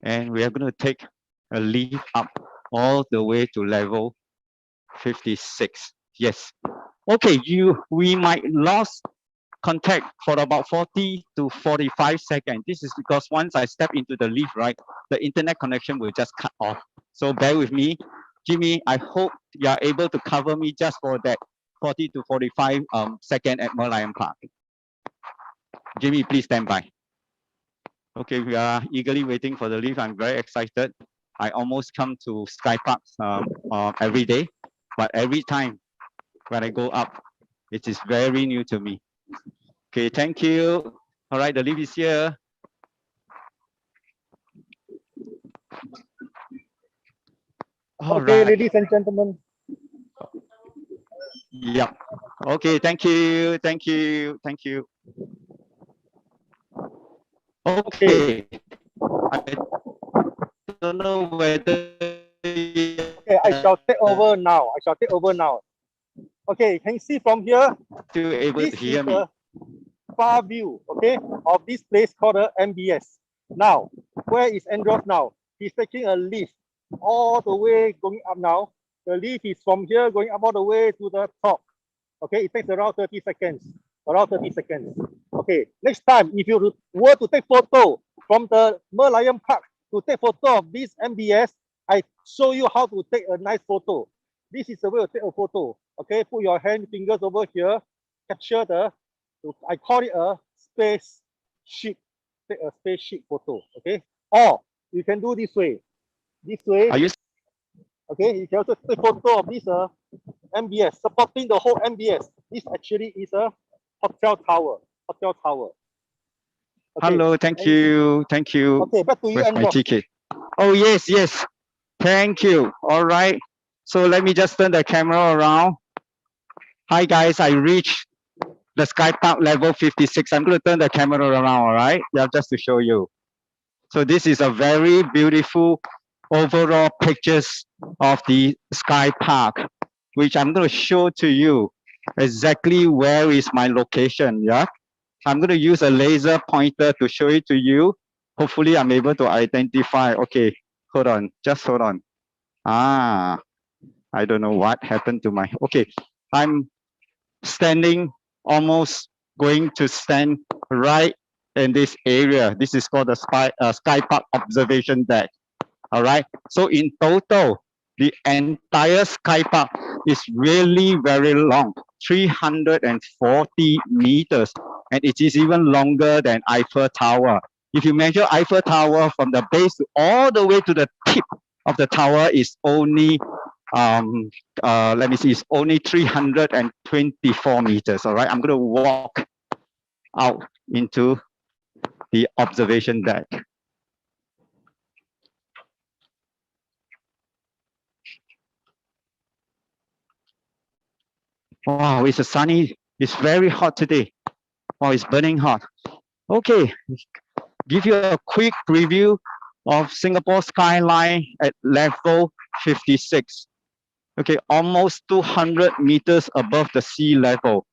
And we are going to take a lift up all the way to level 56. Yes. Okay, we might lose contact for about 40 to 45 seconds. This is because once I step into the lift, right, the internet connection will just cut off. So bear with me. Jimmy, I hope you are able to cover me just for that 40 to 45 second at Merlion Park. Jimmy, please stand by. Okay, we are eagerly waiting for the lift. I'm very excited. I almost come to Sky Park every day, but every time when I go up, it is very new to me. Okay, thank you. All right, the lift is here. All Okay, right. ladies and gentlemen. Yep. Okay, thank you. Thank you. Thank you. Okay. I don't know whether. Okay, I shall take over now. I shall take over now. Okay, can you see from here? Still able This to hear is me. a far view, okay, of this place called the MBS. Now, where is Andros now? He's taking a lift all the way going up now. The lift is from here going up all the way to the top. Okay, it takes around 30 seconds. Around 30 seconds. Okay, next time, if you were to take photo from the Merlion Park to take photo of this MBS, I show you how to take a nice photo. This is the way to take a photo. Okay, put your fingers over here, capture the, I call it a spaceship. Take a spaceship photo. Okay, or you can do this way. This way. Are you? Okay, you can also take photo of this MBS, supporting the whole MBS. This actually is a hotel tower. Hotel tower. Okay. Hello, thank you. Thank you. Okay, back to you, Where's my Andros. ticket? Oh, yes, yes. Thank you. All right. So let me just turn the camera around. Hi, guys. I reached the Sky Park level 56. I'm going to turn the camera around, all right? Yeah, just to show you. So this is a very beautiful overall pictures of the Sky Park, which I'm going to show to you exactly where is my location, yeah? I'm going to use a laser pointer to show it to you. Hopefully I'm able to identify. Okay, hold on, just hold on. Ah, I don't know what happened to my, okay. I'm standing, almost going to stand right in this area. This is called the Sky Park Observation Deck. All right. So in total, the entire Sky Park is really very long, 340 meters, and it is even longer than Eiffel Tower. If you measure Eiffel Tower from the base all the way to the tip of the tower is only let me see, it's only 324 meters. All right, I'm going to walk out into the observation deck. Wow, it's a sunny, it's very hot today. Wow, it's burning hot. Okay, give you a quick preview of Singapore skyline at level 56. Okay, almost 200 meters above the sea level.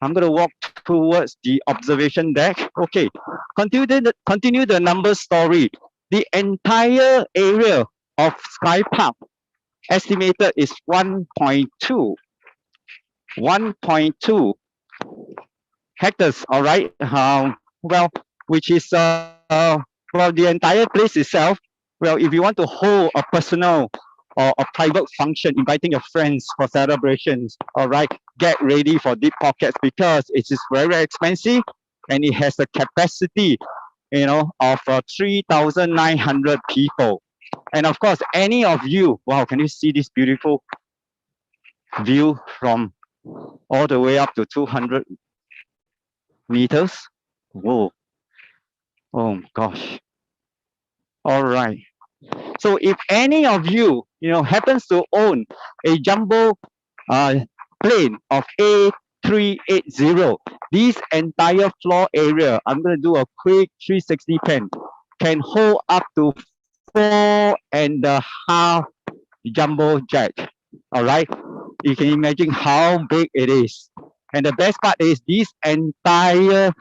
I'm going to walk towards the observation deck. Okay, continue the number story. The entire area of Sky Park estimated is 1.2 hectares, all right? Well, which is, well, the entire place itself, well, if you want to hold a personal or a private function, inviting your friends for celebrations, all right, get ready for deep pockets because it is very expensive and it has a capacity, you know, of 3,900 people. And of course, any of you, wow, can you see this beautiful view from all the way up to 200 meters? Whoa. Oh gosh. All right. So if any of you, you know, happens to own a jumbo plane of A380, this entire floor area, I'm going to do a quick 360 pan, can hold up to 4.5 jumbo jet. All right. You can imagine how big it is. And the best part is this entire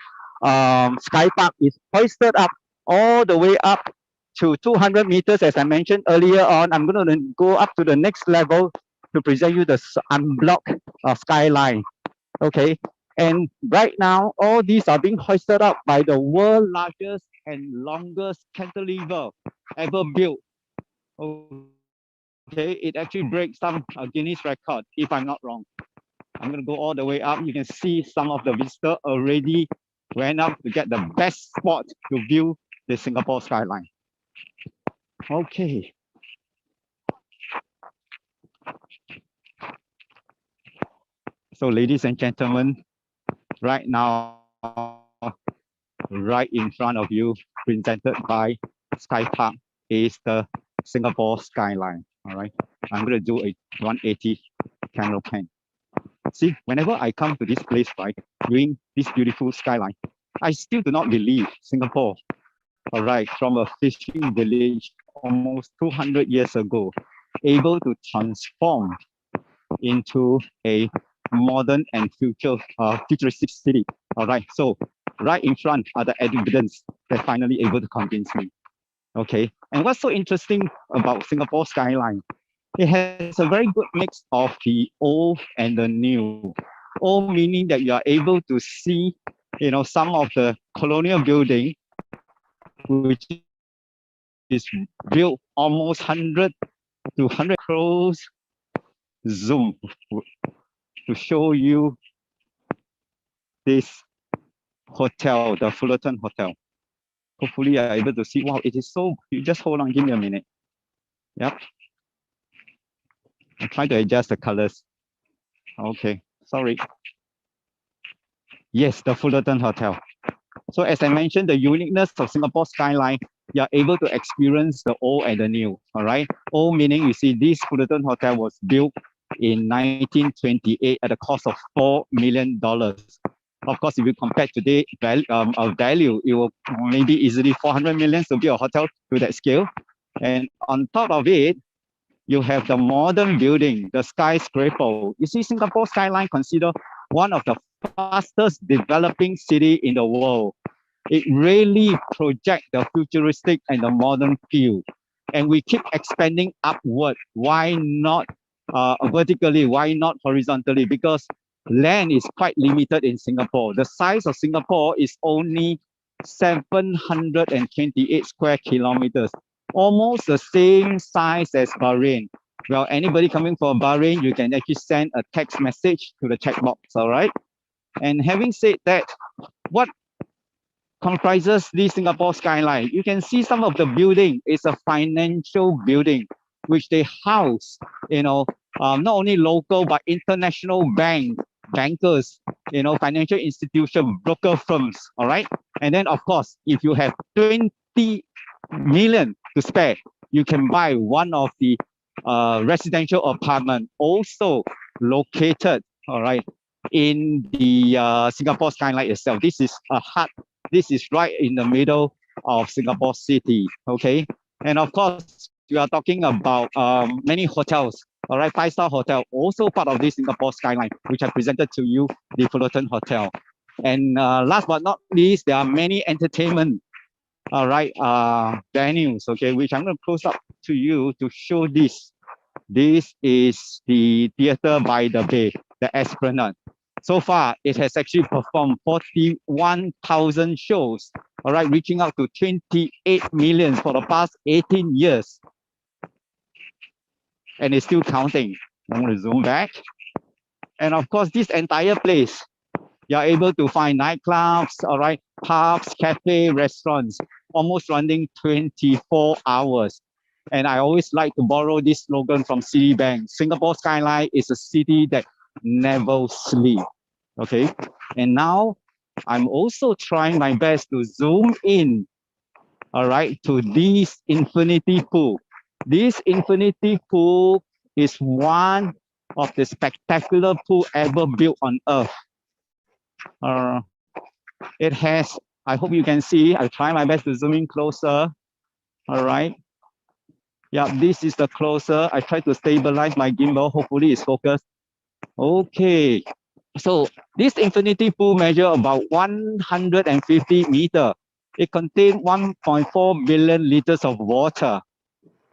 Sky Park is hoisted up all the way up to 200 meters, as I mentioned earlier on. I'm going to go up to the next level to present you the unblocked skyline. Okay, and right now, all these are being hoisted up by the world's largest and longest cantilever ever built. Okay, it actually breaks some Guinness record, if I'm not wrong. I'm gonna go all the way up. You can see some of the visitors already went up to get the best spot to view the Singapore skyline. Okay. So ladies and gentlemen, right now, right in front of you, presented by Sky Park, is the Singapore skyline. All right, I'm going to do a 180 camera pan. See, whenever I come to this place, right, viewing this beautiful skyline, I still do not believe Singapore, all right, from a fishing village almost 200 years ago, able to transform into a modern and futuristic city. All right, so right in front are the evidence that finally able to convince me. Okay, and what's so interesting about Singapore skyline? It has a very good mix of the old and the new. Old meaning that you are able to see, some of the colonial building, which is built almost 100 to 100 close zoom to show you this hotel, the Fullerton Hotel. Hopefully you're able to see. Wow, it is so, you just hold on, give me a minute. Yep. I'm trying to adjust the colors. Okay, sorry. Yes, the Fullerton Hotel. So as I mentioned, the uniqueness of Singapore skyline, you're able to experience the old and the new, all right? Old meaning, you see, this Fullerton Hotel was built in 1928 at a cost of $4 million. Of course, if you compare today value, it will maybe easily 400 million to build a hotel to that scale. And on top of it, you have the modern building, the skyscraper. You see, Singapore skyline considered one of the fastest developing city in the world. It really projects the futuristic and the modern feel. And we keep expanding upward. Why not vertically? Why not horizontally? Because land is quite limited in Singapore. The size of Singapore is only 728 square kilometers, almost the same size as Bahrain. Well, anybody coming from Bahrain, you can actually send a text message to the chat box, all right? And having said that, what comprises the Singapore skyline? You can see some of the building is a financial building, which they house, not only local, but international bankers, financial institution, broker firms, all right? And then, of course, if you have 20 million to spare, you can buy one of the residential apartment also located, all right, in the Singapore skyline itself. This is a hut. This is right in the middle of Singapore City, okay? And of course, we are talking about many hotels, all right, five-star hotel, also part of this Singapore skyline, which I presented to you, the Fullerton Hotel. And last but not least, there are many entertainment, all right, venues, okay, which I'm going to close up to you to show this. This is the Theatre by the Bay, the Esplanade. So far, it has actually performed 41,000 shows, all right, reaching out to 28 million for the past 18 years. And it's still counting. I'm going to zoom back. And of course, this entire place, you're able to find nightclubs, all right, pubs, cafe, restaurants, almost running 24 hours. And I always like to borrow this slogan from Citibank. Singapore skyline is a city that never sleep, okay? And now I'm also trying my best to zoom in, all right, to this infinity pool. This infinity pool is one of the spectacular pool ever built on Earth. It has, I hope you can see, I'll try my best to zoom in closer, all right? Yeah, this is the closer. I try to stabilize my gimbal. Hopefully it's focused. Okay. So this infinity pool measures about 150 meters. It contains 1.4 billion liters of water.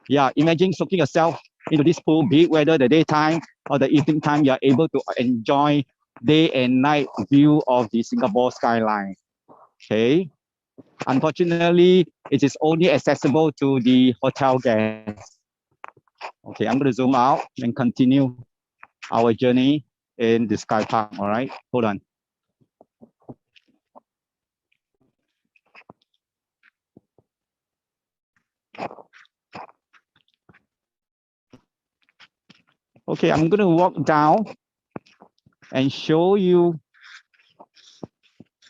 Yeah, imagine soaking yourself into this pool, be it whether the daytime or the evening time, you're able to enjoy day and night view of the Singapore skyline. Okay. Unfortunately, it is only accessible to the hotel guests. Okay, I'm going to zoom out and continue our journey in the Sky Park. All right, hold on. Okay, I'm going to walk down and show you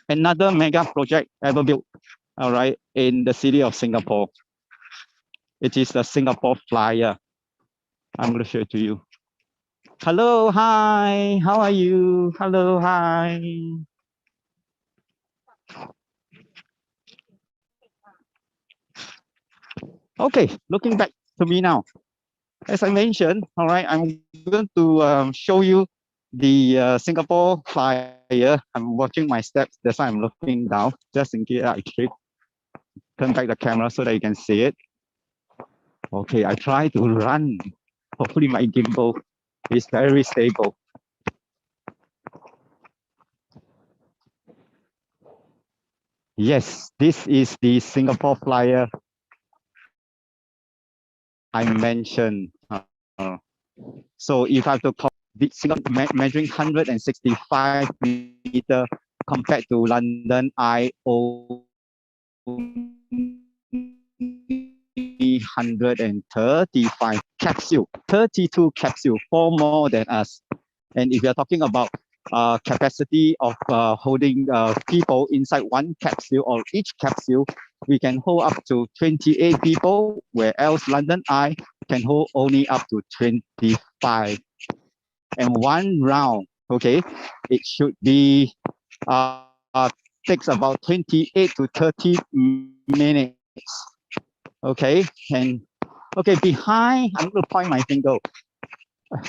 another mega project ever built, all right, in the city of Singapore. It is the Singapore Flyer. I'm going to show it to you. Hello, hi, how are you? Hello, hi. Okay, looking back to me now. As I mentioned, all right, I'm going to show you the Singapore Flyer. I'm watching my steps, that's why I'm looking down, just in case I trip. Turn back the camera so that you can see it. Okay, I try to run. Hopefully my gimbal is very stable. Yes, this is the Singapore Flyer I mentioned. So if I have to call the Singapore measuring 165 meter compared to London IOI 135 capsule, 32 capsule, 4 more than us. And if you're talking about capacity of holding people inside one capsule or each capsule, we can hold up to 28 people, where else London Eye can hold only up to 25. And one round, okay, it should be takes about 28 to 30 minutes. Okay, and okay, behind, I'm going to point my finger,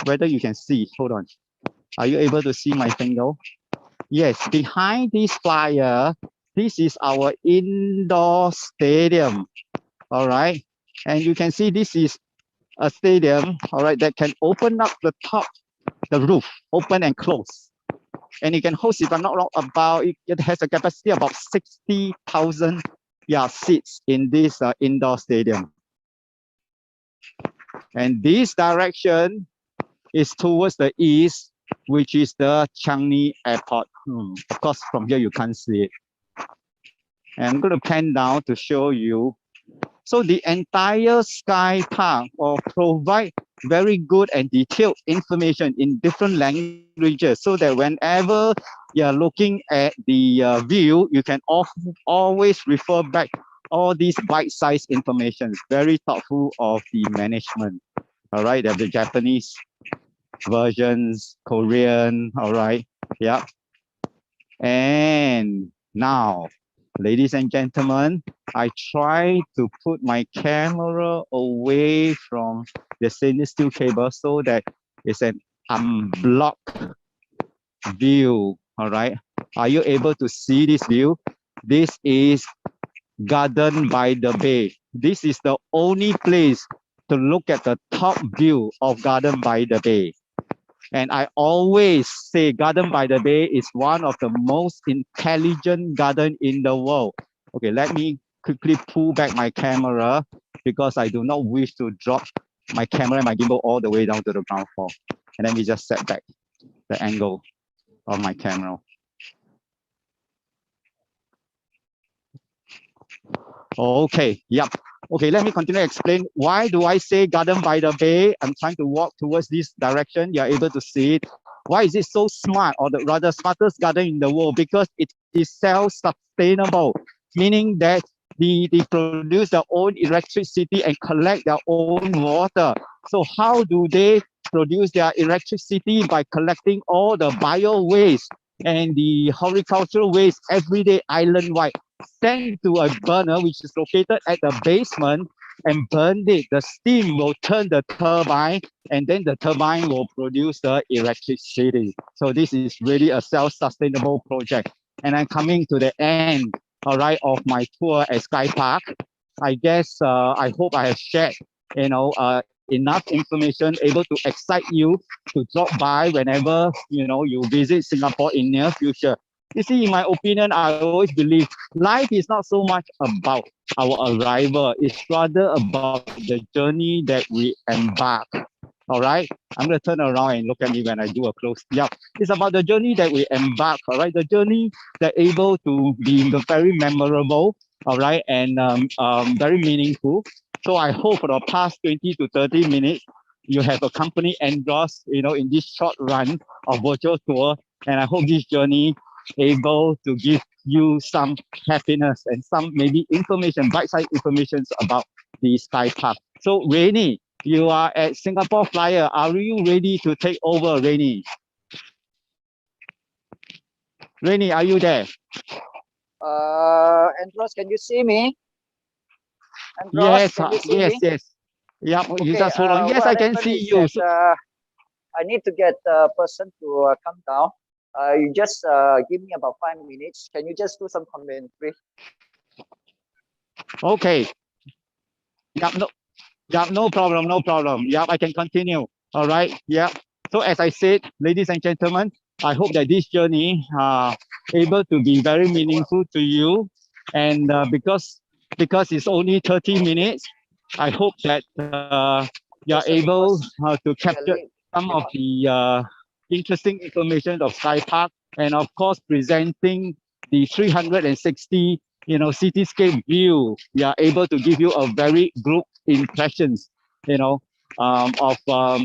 whether you can see, hold on. Are you able to see my finger? Yes, behind this flyer, this is our indoor stadium, all right? And you can see this is a stadium, all right, that can open up the top, the roof, open and close. And it can host, if I'm not wrong, about, it has a capacity about 60,000 seats in this indoor stadium. And this direction is towards the east, which is the Changi Airport. Of course, from here you can't see it. And I'm going to pan down to show you. So the entire Sky Park will provide very good and detailed information in different languages, so that whenever you're looking at the view, you can always refer back all these bite-sized information. Very thoughtful of the management. All right, they have the Japanese versions, Korean, all right, yeah. And now, ladies and gentlemen, I try to put my camera away from the stainless steel cable so that it's an unblocked view, all right. Are you able to see this view? This is Garden by the Bay. This is the only place to look at the top view of Garden by the Bay. And I always say Garden by the Bay is one of the most intelligent garden in the world. Okay, let me quickly pull back my camera because I do not wish to drop my camera and my gimbal all the way down to the ground floor. And let me just set back the angle of my camera. Okay, yep. Okay, let me continue to explain. Why do I say Garden by the Bay? I'm trying to walk towards this direction. You're able to see it. Why is it so smart, or the rather smartest garden in the world? Because it is self-sustainable, meaning that they produce their own electricity and collect their own water. So how do they produce their electricity? By collecting all the bio waste and the horticultural waste every day island-wide, sent to a burner which is located at the basement and burn it. The steam will turn the turbine, and then the turbine will produce the electricity. So this is really a self-sustainable project. And I'm coming to the end, all right, of my tour at Sky Park. I guess I hope I have shared, enough information able to excite you to drop by whenever you visit Singapore in near future. You see, in my opinion, I always believe life is not so much about our arrival. It's rather about the journey that we embark. All right. I'm going to turn around and look at me when I do a close. Yeah. It's about the journey that we embark. All right. The journey that able to be very memorable. All right. And very meaningful. So I hope for the past 20 to 30 minutes, you have accompanied Andros, in this short run of virtual tour. And I hope this journey able to give you some happiness and some maybe information, bite-sized information about the Sky Park. So Rainy, you are at Singapore Flyer. Are you ready to take over, Rainy? Rainy, are you there? Andros, can you see me? Andros, Yes, can you see yes, me? yes. Yeah, you Okay, just hold on. Yes, what I can happened see is you. that, I need to get a person to come down. You just give me about 5 minutes. Can you just do some commentary? Okay. No problem, no problem. Yeah, I can continue. All right. Yeah. So as I said, ladies and gentlemen, I hope that this journey able to be very meaningful to you, and because it's only 30 minutes, I hope that you're able to capture some of the interesting information of Sky Park, and of course presenting the 360 cityscape view. We are able to give you a very good impressions, of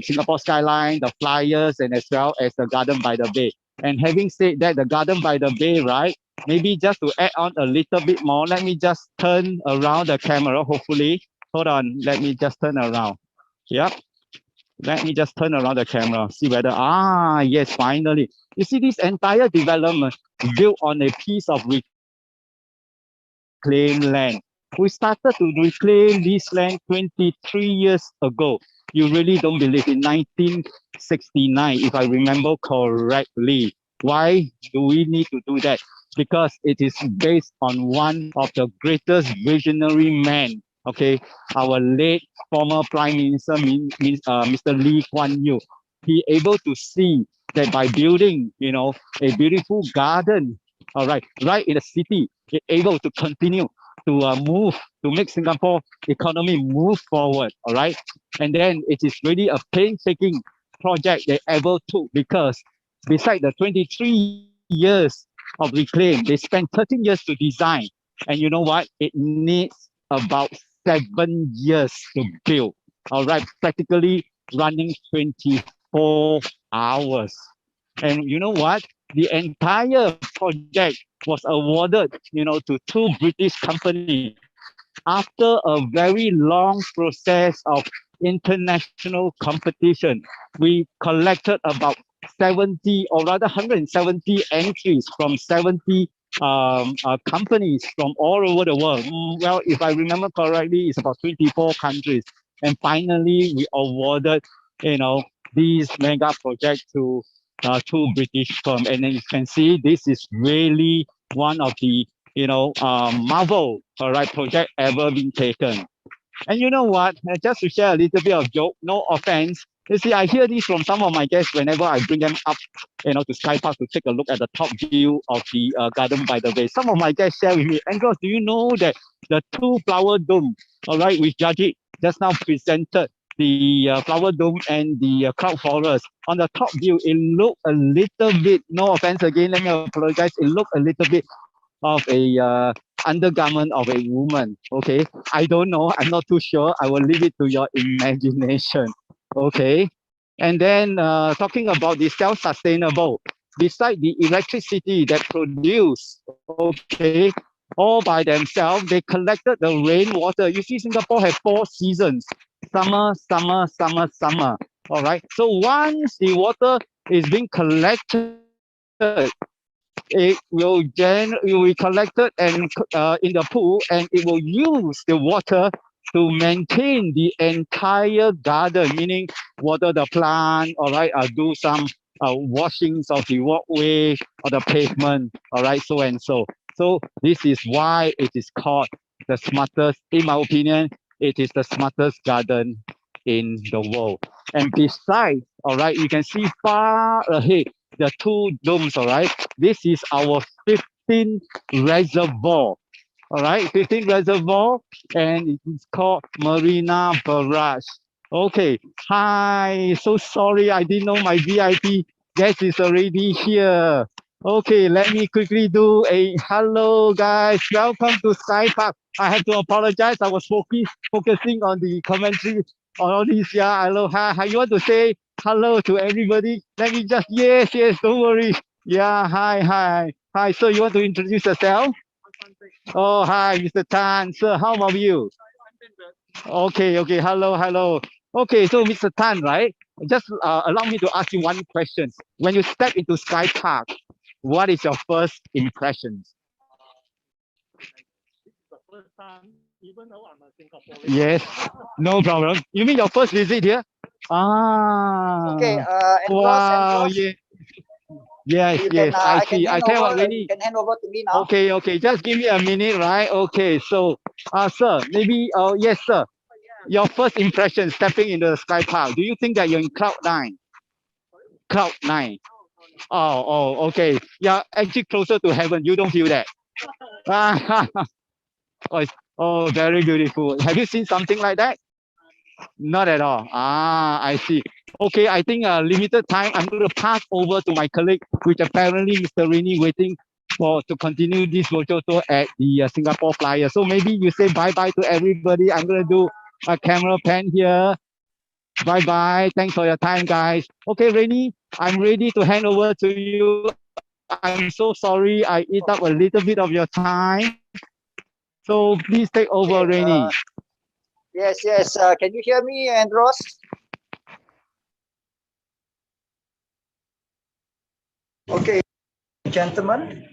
Singapore skyline, the flyers, and as well as the Garden by the Bay. And having said that, the Garden by the Bay, right? Maybe just to add on a little bit more, let me just turn around the camera, hopefully. Hold on, let me just turn around. Yep. Let me just turn around the camera, see whether, yes, finally. You see, this entire development built on a piece of reclaimed land. We started to reclaim this land 23 years ago. You really don't believe in 1969, if I remember correctly. Why do we need to do that? Because it is based on one of the greatest visionary men, okay, our late former Prime Minister, Mr. Lee Kuan Yew. He able to see that by building, a beautiful garden, all right in the city, it able to continue to move, to make Singapore economy move forward, all right? And then it is really a painstaking project they ever took, because beside the 23 years of reclaim, they spent 13 years to design. And you know what? It needs about 7 years to build, all right? Practically running 24 hours. And you know what? The entire project was awarded, to two British companies after a very long process of international competition. We collected about 70, or rather 170 entries from 70 companies from all over the world. Well, if I remember correctly, it's about 24 countries. And finally, we awarded, these mega project to two British firms. And then you can see this is really one of the marvel, all right, project ever been taken. And you know what? Just to share a little bit of joke, no offense. You see, I hear this from some of my guests whenever I bring them up, to Sky Park to take a look at the top view of the Garden by the Bay. Some of my guests share with me, Andros, do you know that the two flower dome, all right, which Jaji just now presented, the flower dome and the cloud forest, on the top view, it looked a little bit, no offense again, let me apologize, it looked a little bit of a undergarment of a woman. Okay, I don't know, I'm not too sure, I will leave it to your imagination. Okay, and then talking about the self-sustainable, beside the electricity that produce, okay, all by themselves, they collected the rainwater. You see, Singapore has 4 seasons: summer, summer, summer, summer. All right, so once the water is being collected, it will be collected and in the pool, and it will use the water to maintain the entire garden, meaning water the plant, all right, do some washings of the walkway or the pavement, all right, so and so. So this is why it is called the smartest, in my opinion, it is the smartest garden in the world. And besides, all right, you can see far ahead, the two domes, all right? This is our 15th reservoir, all right? 15th reservoir, and it's called Marina Barrage. Okay, hi, so sorry, I didn't know my VIP guest is already here. Okay, let me quickly do a hello, guys. Welcome to Sky Park. I have to apologize. I was focusing on the commentary on all these. Yeah, hello, hi. You want to say hello to everybody? Let me just, yes, don't worry. Yeah, hi. So you want to introduce yourself? Oh, hi, Mr. Tan. Sir, how about you? Okay, hello. Okay, so Mr. Tan, right? Just allow me to ask you one question. When you step into Sky Park, what is your first impressions? The first time, even though I'm a Singaporean. Yes, no problem. You mean your first visit here? Ah, Okay, wow, Andros, yes, you can I I can see. I hand tell you over what, you really. can hand over to me now. Okay, just give me a minute, right? Okay, so, sir, maybe, yes, sir. Your first impression stepping into the Sky Park, do you think that you're in cloud nine? Cloud nine. Okay. Yeah, actually closer to heaven. You don't feel that. Oh, very beautiful. Have you seen something like that? Not at all. I see. Okay, I think limited time. I'm going to pass over to my colleague, which apparently Mr. Rini waiting for to continue this virtual tour at the Singapore Flyer. So maybe you say bye-bye to everybody. I'm going to do a camera pan here. Bye-bye. Thanks for your time, guys. Okay, Rini, I'm ready to hand over to you. I'm so sorry I eat up a little bit of your time. So please take over, Okay, Rini. yes. Can you hear me, Andros? Okay, gentlemen.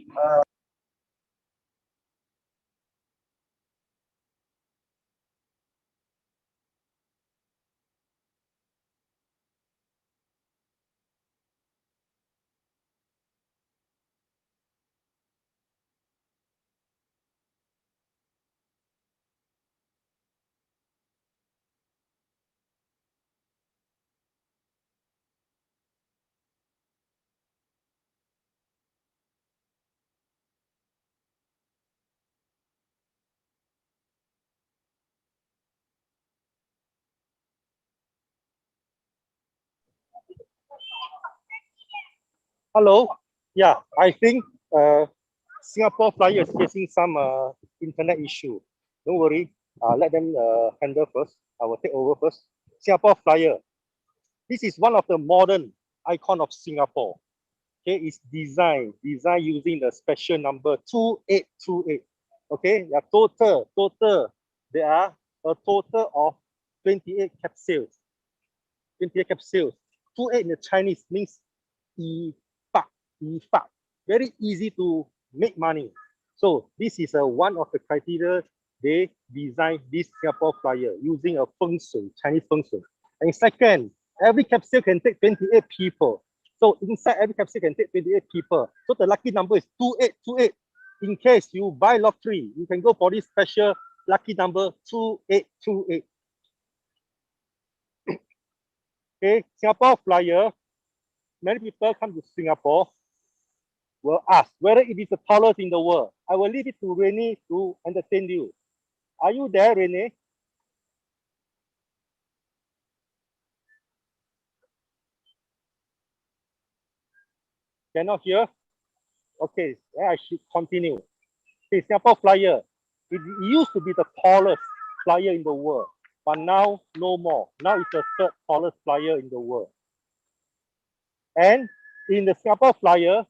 Hello. Yeah, I think Singapore Flyer is facing some internet issue. Don't worry. Let them handle first. I will take over first. Singapore Flyer. This is one of the modern icon of Singapore. Okay, it's designed using the special number 2828. Okay, yeah, total. There are a total of 28 capsules. 28 capsules. 28 in the Chinese means 一发. Very easy to make money. So this is one of the criteria they design this Singapore Flyer using a feng shui, Chinese feng shui. And second, every capsule can take 28 people. So inside every capsule can take 28 people. So the lucky number is 2828. In case you buy lottery, you can go for this special lucky number 2828. Okay, Singapore Flyer. Many people come to Singapore will ask whether it is the tallest in the world. I will leave it to Rene to entertain you. Are you there, Rene? Cannot hear? Okay, I should continue. Okay, Singapore Flyer. It used to be the tallest flyer in the world, but now no more. Now it's the third tallest flyer in the world. And in the Singapore Flyer,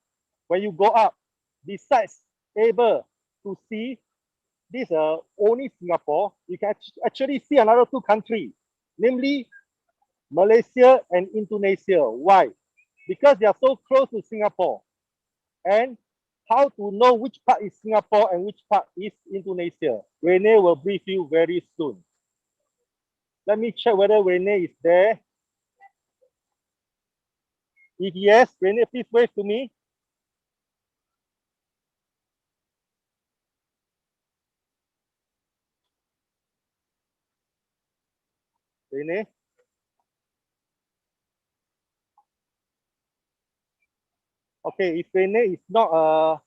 when you go up, besides able to see this only Singapore, you can actually see another two countries, namely Malaysia and Indonesia. Why? Because they are so close to Singapore. And how to know which part is Singapore and which part is Indonesia? Rene will brief you very soon. Let me check whether Rene is there. If yes, Rene, please wave to me. Rene? Okay, if Rene is not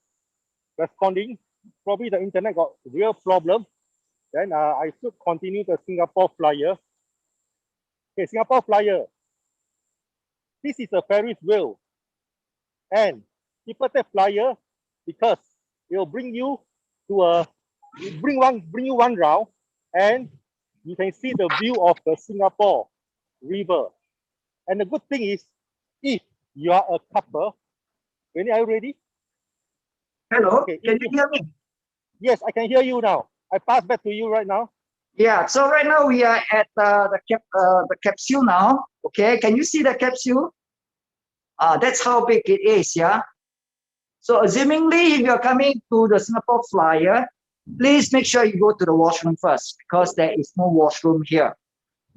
responding, probably the internet got real problem. Then I should continue the Singapore flyer. Okay, Singapore flyer. This is a Ferris wheel, and people take flyer because it will bring you to bring you one round, and you can see the view of the Singapore River. And the good thing is, if you are a couple, Rene, are you ready? Hello, Okay, can you hear me? yes, I can hear you now. I pass back to you right now. Yeah, so right now we are at the capsule now. Okay, can you see the capsule? That's how big it is, yeah. So assumingly, if you're coming to the Singapore Flyer, please make sure you go to the washroom first because there is no washroom here.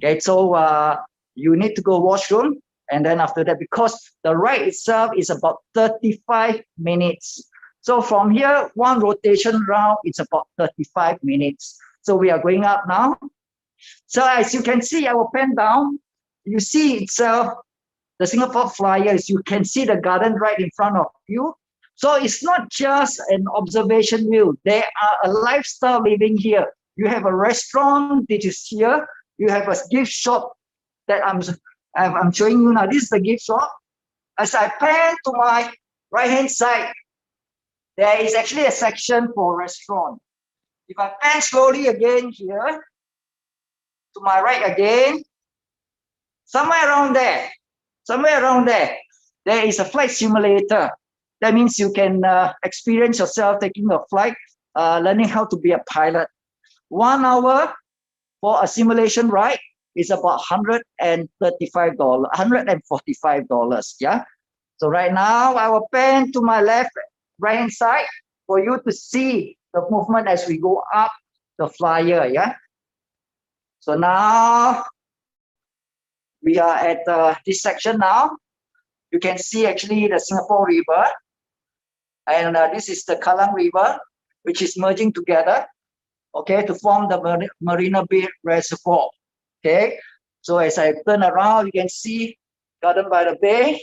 Okay, so you need to go washroom, and then after that, because the ride itself is about 35 minutes. So from here, one rotation round, it's about 35 minutes. So we are going up now. So as you can see, I will pen down. You see itself, the Singapore Flyers, you can see the garden right in front of you. So it's not just an observation view. There are a lifestyle living here. You have a restaurant that is here. You have a gift shop that I'm showing you now. This is the gift shop. As I pan to my right-hand side, there is actually a section for restaurant. If I pan slowly again here, to my right again, somewhere around there, there is a flight simulator. That means you can experience yourself taking a flight, learning how to be a pilot. 1 hour for a simulation ride is about $135, $145, yeah? So right now, I will pan to my right-hand side for you to see the movement as we go up the flyer, yeah? So now, we are at this section now. You can see actually the Singapore River. And this is the Kallang River, which is merging together, okay, to form the Marina Bay Reservoir, okay? So as I turn around, you can see Garden by the Bay.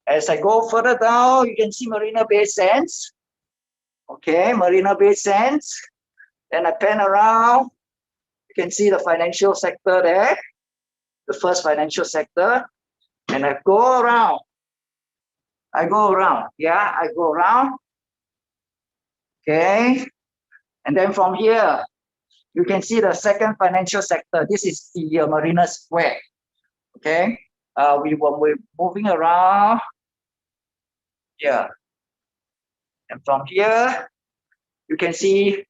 As I go further down, you can see Marina Bay Sands, okay, Marina Bay Sands. Then I pan around, you can see the financial sector there, the first financial sector. And I go around, yeah, I go around, okay? And then from here, you can see the second financial sector. This is the Marina Square, okay? We're moving around here. And from here, you can see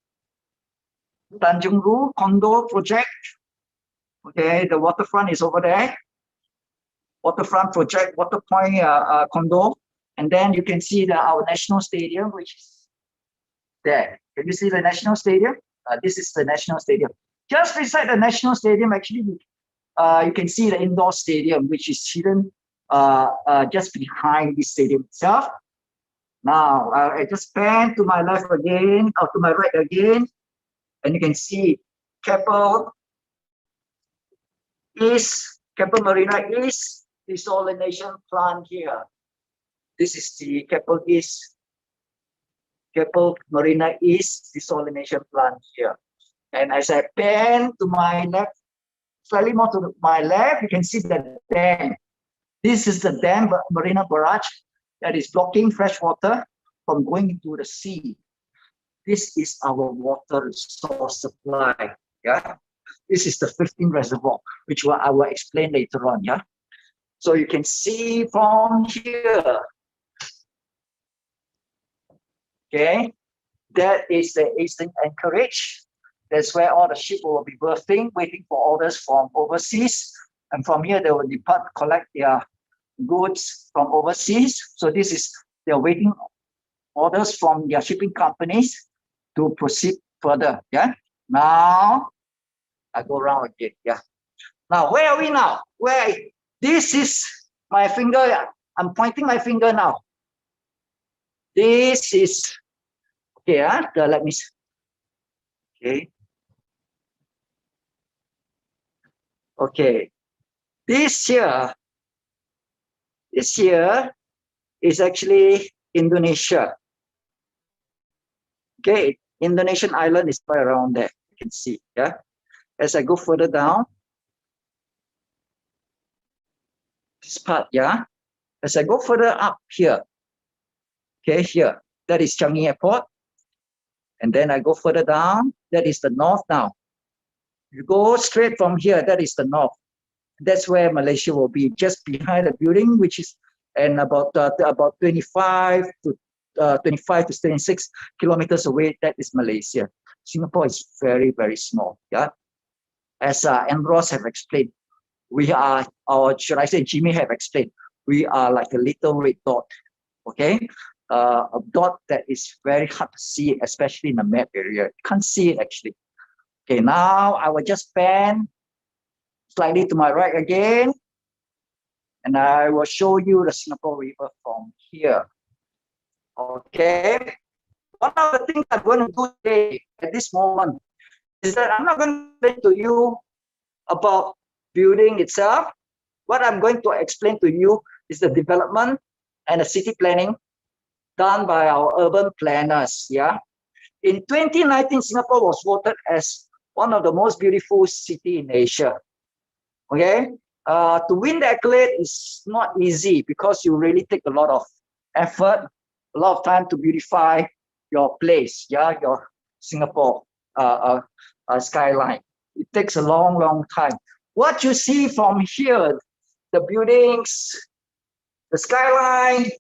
Tanjung Ru condo project, okay? The waterfront is over there. Waterfront project, Waterpoint condo. And then you can see our national stadium, which is there. Can you see the national stadium? This is the national stadium. Just beside the national stadium, actually, you can see the indoor stadium, which is hidden just behind the stadium itself. Now, I just pan to my left again, or to my right again, and you can see Keppel Marina East desalination plant here. This is the Keppel Marina East desalination plant here. And as I pan to my left, slightly more to my left, you can see the dam. This is the dam, Marina Barrage, that is blocking fresh water from going into the sea. This is our water source supply, yeah? This is the 15 reservoir, which I will explain later on, yeah? So you can see from here, okay? That is the eastern anchorage. That's where all the ships will be berthing, waiting for orders from overseas. And from here, they will depart, collect their goods from overseas. So this is, they're waiting orders from their shipping companies to proceed further, yeah? Now, I go around again, yeah? Now, where are we now? This is my finger. I'm pointing my finger now. This is, okay, let me see. Okay. Okay. This here is actually Indonesia. Okay, Indonesian island is right around there. You can see, yeah. As I go further down, this part, yeah. As I go further up here, okay, here, that is Changi Airport. And then I go further down, that is the north now. You go straight from here, that is the north. That's where Malaysia will be, just behind the building, which is and about 25 to 26 kilometers away. That is Malaysia. Singapore is very, very small. Yeah, as Ambrose have explained, we are, or should I say, Jimmy have explained, we are like a little red dot. Okay, a dot that is very hard to see, especially in the map area. You can't see it actually. Okay, now I will just pan slightly to my right again, and I will show you the Singapore River from here. Okay, one of the things I'm going to do today at this moment is that I'm not going to explain to you about building itself. What I'm going to explain to you is the development and the city planning done by our urban planners. Yeah, in 2019, Singapore was voted as one of the most beautiful city in Asia. Okay, to win the accolade is not easy because you really take a lot of effort, a lot of time to beautify your place, yeah, your Singapore skyline. It takes a long, long time. What you see from here, the buildings, the skyline,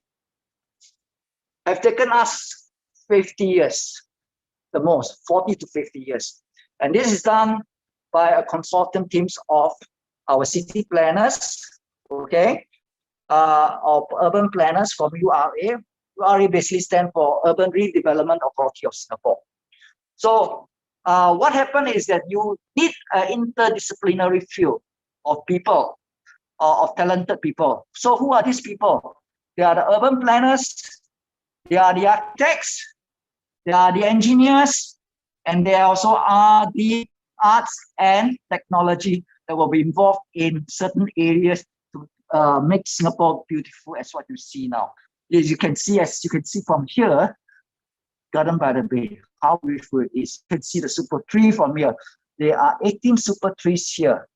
have taken us 50 years, the most, 40 to 50 years. And this is done by a consultant teams of our city planners, okay, of urban planners from URA. URA basically stands for Urban Redevelopment Authority of Singapore. So what happened is that you need an interdisciplinary field of people, of talented people. So who are these people? They are the urban planners, they are the architects, they are the engineers, and they also are the arts and technology that will be involved in certain areas to make Singapore beautiful as what you see now. As you can see from here, Garden by the Bay, how beautiful it is. You can see the super tree from here. There are 18 super trees here.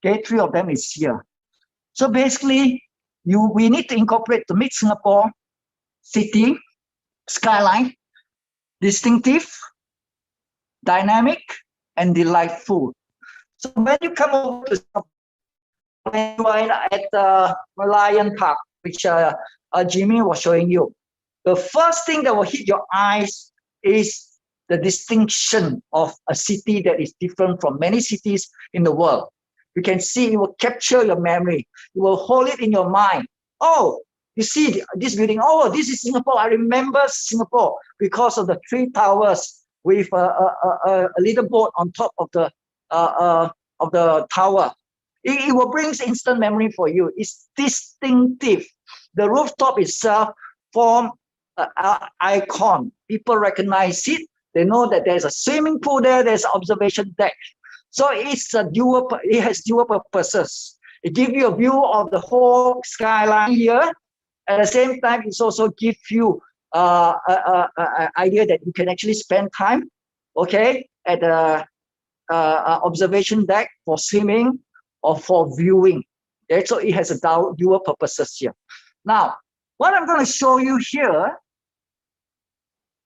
Okay, 3 of them is here. So basically, we need to incorporate to make Singapore city skyline distinctive, dynamic, and delightful. So when you come over to when you are at Merlion Park, which Jimmy was showing you, the first thing that will hit your eyes is the distinction of a city that is different from many cities in the world. You can see it will capture your memory. You will hold it in your mind. Oh, you see this building. Oh, this is Singapore. I remember Singapore because of the 3 towers with a little boat on top of the tower. It will bring instant memory for you. It's distinctive. The rooftop itself form an icon. People recognize it. They know that there's a swimming pool there. There's an observation deck. So it's it has dual purposes. It gives you a view of the whole skyline here. At the same time, it's also gives you an idea that you can actually spend time, okay, at the observation deck for swimming or for viewing. Okay? So it has a dual purposes here. Now, what I'm going to show you here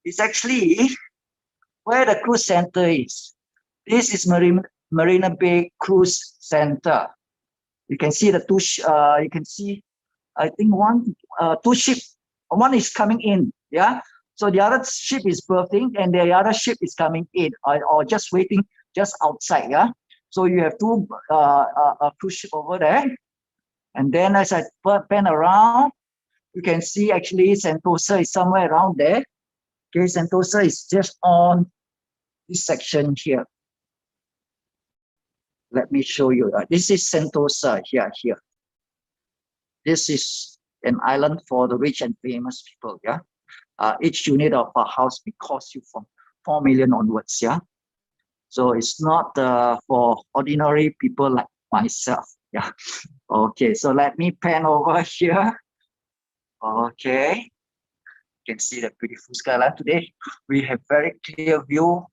is actually where the cruise center is. This is Marina Bay Cruise Center. You can see the you can see, I think 2 ships. One is coming in, yeah. So the other ship is berthing, and the other ship is coming in, or just waiting just outside, yeah. So you have 2 cruise ships over there, and then as I pan around, you can see actually Sentosa is somewhere around there. Okay, Sentosa is just on this section here. Let me show you. This is Sentosa here. This is an island for the rich and famous people. Yeah, each unit of a house will cost you from 4 million onwards. Yeah, so it's not for ordinary people like myself. Yeah. Okay, so let me pan over here. Okay, you can see the beautiful skyline today. We have very clear view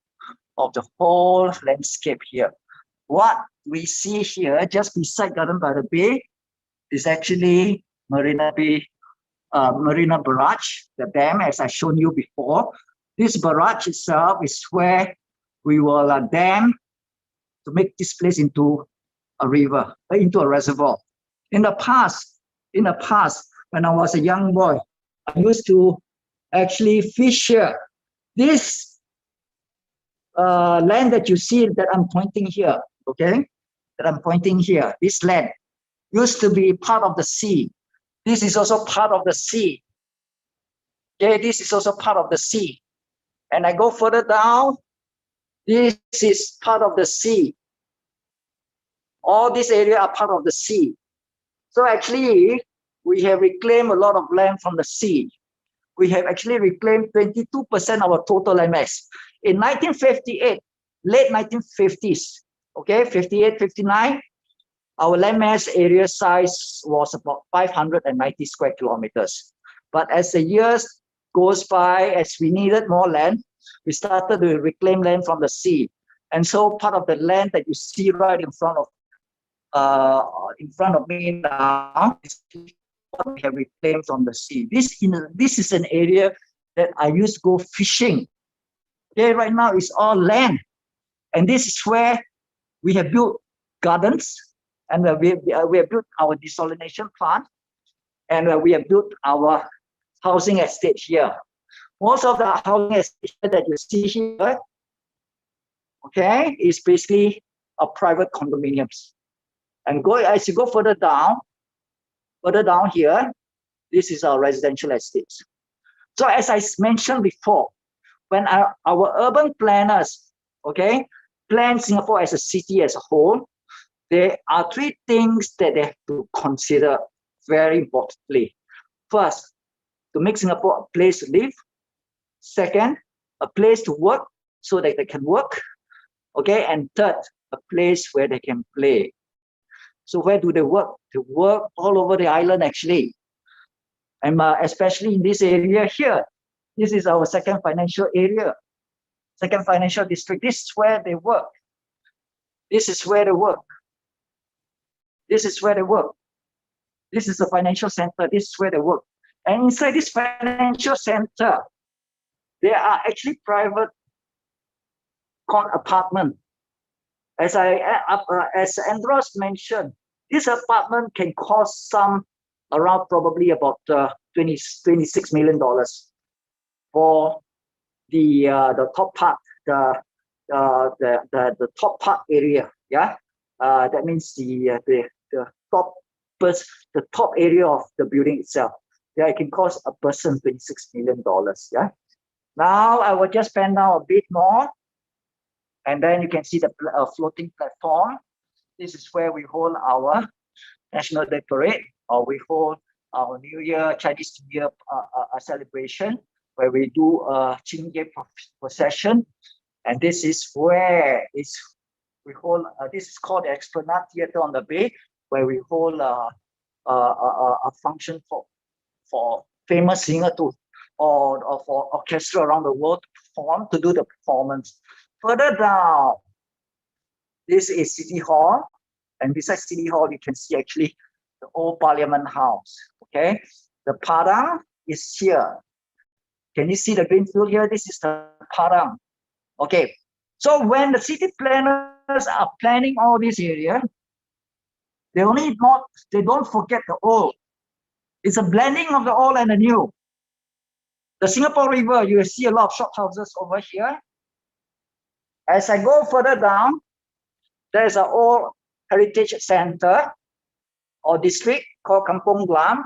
of the whole landscape here. What we see here, just beside Garden by the Bay, is actually Marina Bay, Marina Barrage, the dam, as I shown you before. This barrage itself is where we will dam to make this place into a river, into a reservoir. In the past, when I was a young boy, I used to actually fish here. This land that you see that I'm pointing here, okay, that I'm pointing here, this land used to be part of the sea. This is also part of the sea. Okay, this is also part of the sea. And I go further down, this is part of the sea. All these areas are part of the sea. So actually, we have reclaimed a lot of land from the sea. We have actually reclaimed 22% of our total land mass. In 1958, late 1950s, okay, 58, 59, our land mass area size was about 590 square kilometers. But as the years goes by, as we needed more land, we started to reclaim land from the sea. And so part of the land that you see right in front of me now is what we have reclaimed from the sea. This is an area that I used to go fishing. Okay, right now it's all land. And this is where we have built gardens, and we have built our desalination plant, and we have built our housing estate here. Most of the housing estate that you see here, okay, is basically a private condominiums. And as you go further down here, this is our residential estates. So as I mentioned before, when our urban planners, okay, plan Singapore as a city as a whole, there are three things that they have to consider very importantly. First, to make Singapore a place to live. Second, a place to work so that they can work. Okay, and third, a place where they can play. So where do they work? They work all over the island actually. And especially in this area here. This is our second financial area, second financial district. This is where they work. This is where they work. This is where they work. This is the financial center. This is where they work. And inside this financial center, there are actually private apartments. As Andros mentioned, this apartment can cost around probably about $26 million for the top part, the top part area. Yeah, that means the top area of the building itself. Yeah, it can cost a person $26 million. Yeah. Now I will just pan down a bit more. And then you can see the floating platform. This is where we hold our National Day Parade, or we hold our New Year, Chinese New Year celebration, where we do a Qingye procession. And this is where we hold, this is called the Esplanade Theatre on the Bay, where we hold a function for famous singer or for orchestra around the world to do the performance. Further down, this is City Hall, and beside City Hall, you can see actually the old Parliament House. Okay, the Padang is here. Can you see the green field here? This is the Padang. Okay, so when the city planners are planning all this area, they don't forget the old. It's a blending of the old and the new. The Singapore River, you will see a lot of shop houses over here. As I go further down, there's an old heritage center or district called Kampung Glam,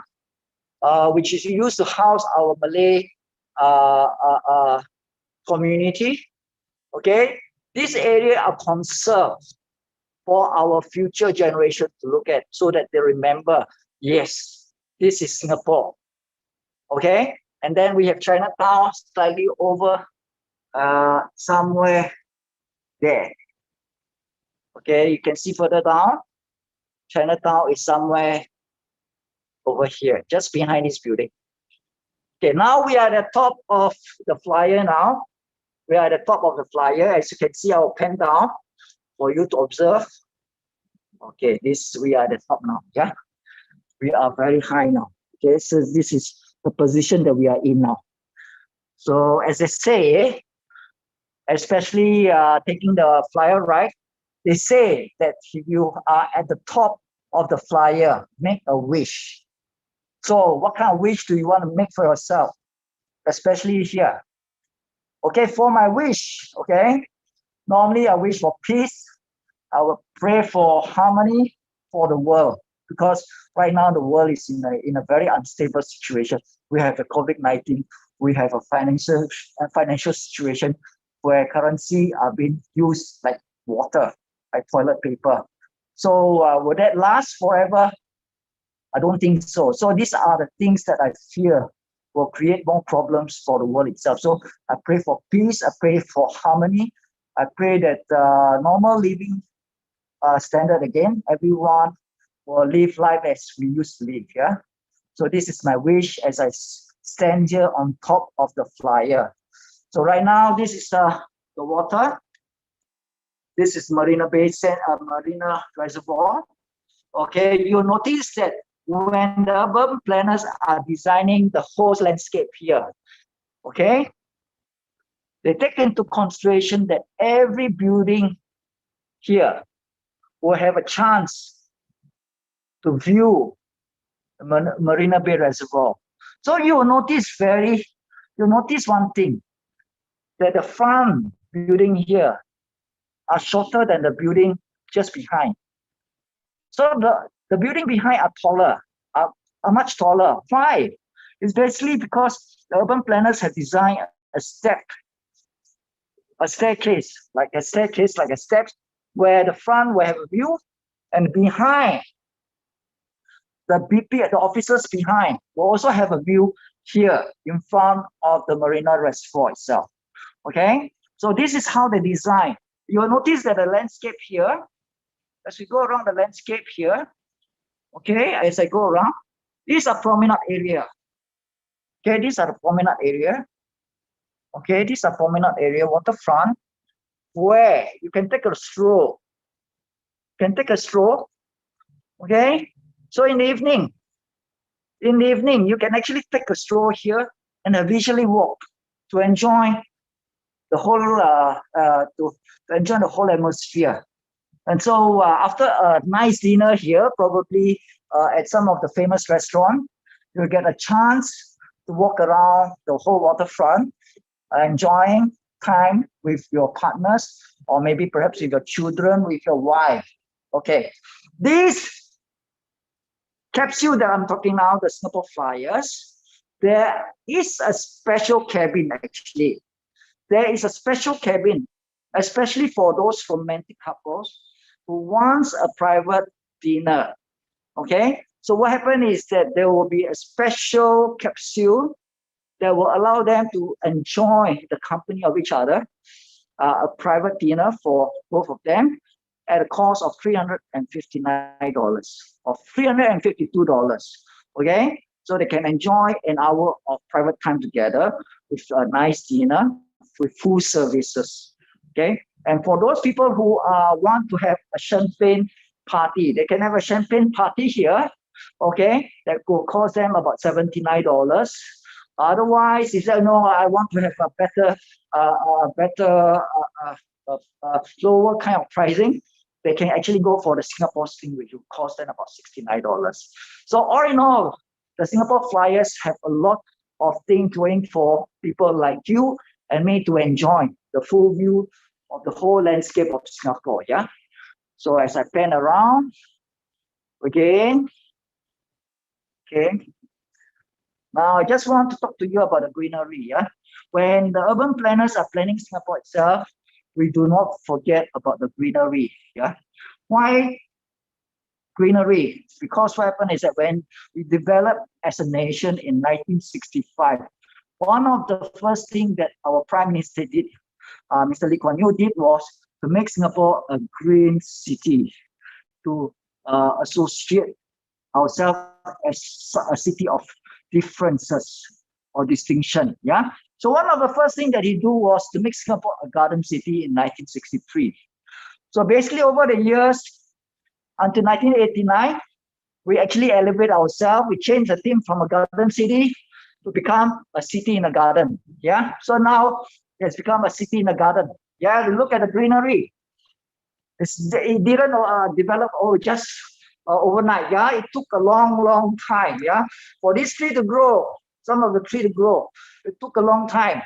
which is used to house our Malay community. Okay, this area are conserved for our future generation to look at, so that they remember, yes, this is Singapore. Okay, and then we have Chinatown slightly over somewhere there. Okay, you can see further down, Chinatown is somewhere over here, just behind this building. Okay, now we are at the top of the flyer now. We are at the top of the flyer. As you can see, I'll pen down for you to observe. Okay, we are at the top now. Yeah, we are very high now. Okay, so this is the position that we are in now. So as I say, especially taking the flyer ride, they say that if you are at the top of the flyer, make a wish. So what kind of wish do you want to make for yourself, especially here? Okay, for my wish, okay, normally I wish for peace. I will pray for harmony for the world, because right now the world is in a very unstable situation. We have the COVID-19, we have a financial situation where currency are being used like water, like toilet paper. So will that last forever? I don't think so. So these are the things that I fear will create more problems for the world itself. So I pray for peace, I pray for harmony, I pray that normal living standard again, everyone will live life as we used to live, yeah? So this is my wish as I stand here on top of the flyer. So right now, this is the water. This is Marina Bay Sands, Marina Reservoir. Okay, you'll notice that when the urban planners are designing the whole landscape here, okay, they take into consideration that every building here will have a chance to view the Marina Bay Reservoir. So you'll notice one thing, that the front building here are shorter than the building just behind. So the building behind are taller, are much taller. Why? It's basically because the urban planners have designed a staircase, like a step, where the front will have a view, and behind, the BP, the officers behind, will also have a view here in front of the Marina Reservoir itself. Okay, so this is how they design. You'll notice that the landscape here, as we go around the landscape here, okay, as I go around, these are promenade area. Okay, these are the promenade area. Okay, these are promenade area, waterfront, where you can take a stroll. Okay, so in the evening, you can actually take a stroll here and leisurely walk to enjoy the whole atmosphere. And so after a nice dinner here, probably at some of the famous restaurants, you'll get a chance to walk around the whole waterfront, enjoying time with your partners, or maybe perhaps with your children, with your wife. Okay, this capsule that I'm talking now, the Singapore Flyers, there is a special cabin actually. There is a special cabin, especially for those romantic couples who wants a private dinner. Okay, so what happened is that there will be a special capsule that will allow them to enjoy the company of each other, a private dinner for both of them at a cost of $359 or $352. Okay, so they can enjoy an hour of private time together with a nice dinner with full services. Okay, and for those people who want to have a champagne party, they can have a champagne party here. Okay, that will cost them about $79. Otherwise, if they know I want to have a better, lower kind of pricing, they can actually go for the Singapore Sling, which will cost them about $69. So all in all, the Singapore Flyers have a lot of things going for people like you and me to enjoy the full view of the whole landscape of Singapore. Yeah. So as I pan around again, okay. Now I just want to talk to you about the greenery. Yeah. When the urban planners are planning Singapore itself, we do not forget about the greenery. Yeah. Why greenery? Because what happened is that when we developed as a nation in 1965, one of the first things that our Prime Minister did, Mr. Lee Kuan Yew did, was to make Singapore a green city, to associate ourselves as a city of differences. or distinction. Yeah. So one of the first things that he do was to make Singapore a garden city in 1963. So basically over the years until 1989, we actually elevate ourselves. We change the theme from a garden city to become a city in a garden. Yeah. So now it's become a city in a garden. Yeah. Look at the greenery. It didn't develop just overnight. Yeah. It took a long time. Yeah. For this tree to grow, some of the tree to grow, it took a long time.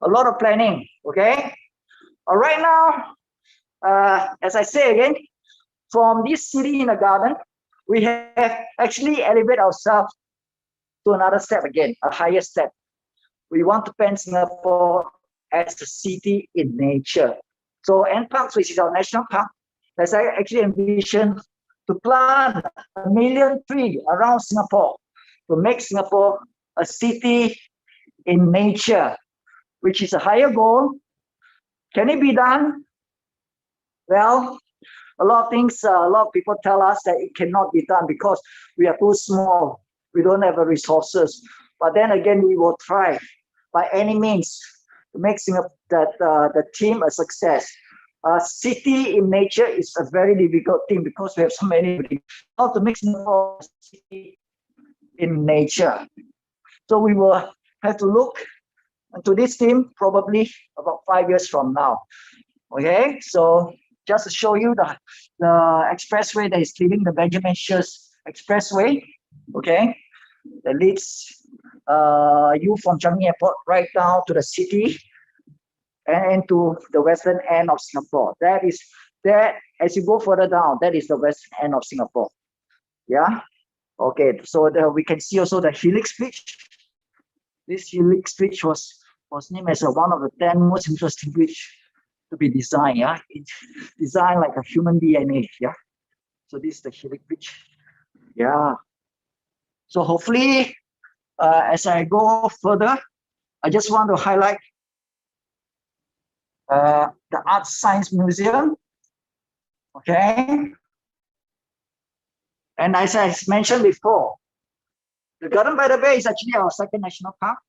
A lot of planning. Okay. Right now, as I say again, from this city in a garden, we have actually elevated ourselves to another step again, a higher step. We want to paint Singapore as a city in nature. So NParks, which is our national park, has actually envisioned to plant 1 million trees around Singapore to make Singapore a city in nature, which is a higher goal. Can it be done? Well, a lot of things, a lot of people tell us that it cannot be done because we are too small. We don't have the resources. But then again, we will try by any means to make Singapore the team a success. A city in nature is a very difficult thing because we have so many. How to make Singapore a city in nature? So we will have to look into this team probably about 5 years from now. Okay, so just to show you the expressway that is leading the Benjaminshire Expressway, okay, that leads you from Changi Airport right down to the city and to the western end of Singapore. That is that as you go further down, that is the western end of Singapore. Yeah. Okay. So we can see also the Helix Pitch. This Helix Pitch was named as one of the 10 most interesting bridge to be designed. Yeah. It's designed like a human DNA. Yeah. So this is the Helix Pitch. Yeah. So hopefully, as I go further, I just want to highlight the Art Science Museum. Okay. And as I mentioned before, the Garden by the Bay is actually our second national park.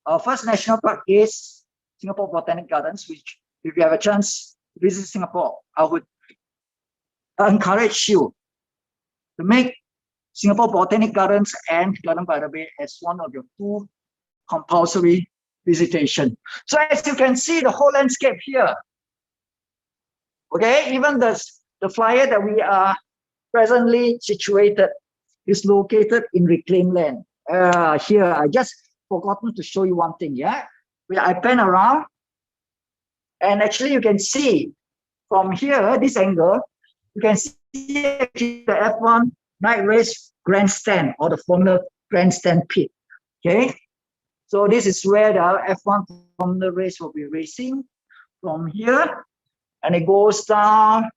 Our first national park is Singapore Botanic Gardens, which if you have a chance to visit Singapore, I would encourage you to make Singapore Botanic Gardens and Garden by the Bay as one of your 2 compulsory visitation. So as you can see, the whole landscape here. Okay, even the flyer that we are presently situated is located in reclaimed land. Here, I just forgotten to show you one thing. Yeah, I pan around, and actually you can see from here, this angle, you can see the F1 night race grandstand or the Formula grandstand pit. Okay, so this is where the F1 Formula race will be racing from here, and it goes down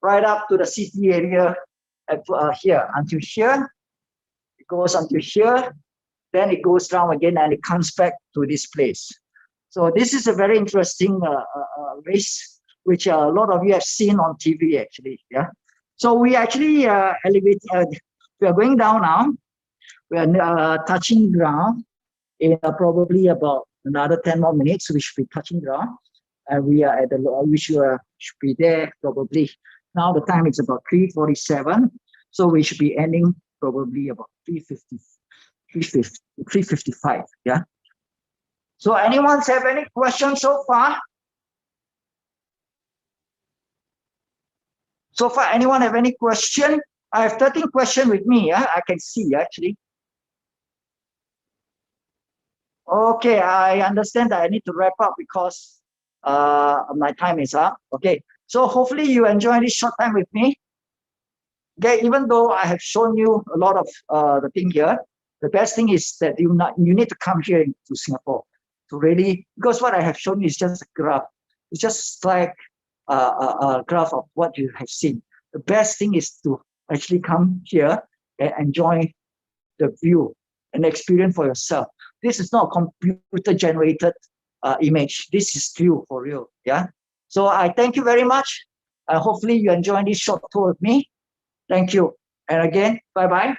right up to the city area here until here. It goes until here, then it goes down again and it comes back to this place. So this is a very interesting race, which a lot of you have seen on TV actually. Yeah. So we actually elevate. We are going down now. We are touching ground in probably about another 10 more minutes. We should be touching ground, and we are at the. We should be there probably. Now the time is about 3:47, so we should be ending probably about 3:55. Yeah. So anyone have any questions so far? So far, anyone have any question? I have 13 questions with me. Yeah, I can see actually. Okay, I understand that I need to wrap up because my time is up. Okay, so hopefully you enjoy this short time with me. Okay, even though I have shown you a lot of the thing here, the best thing is that you need to come here to Singapore to really, because what I have shown you is just a graph. It's just like a graph of what you have seen. The best thing is to actually come here and enjoy the view and experience for yourself. This is not a computer generated image. This is view for real. Yeah. So I thank you very much. Hopefully you enjoy this short tour with me. Thank you. And again, bye-bye.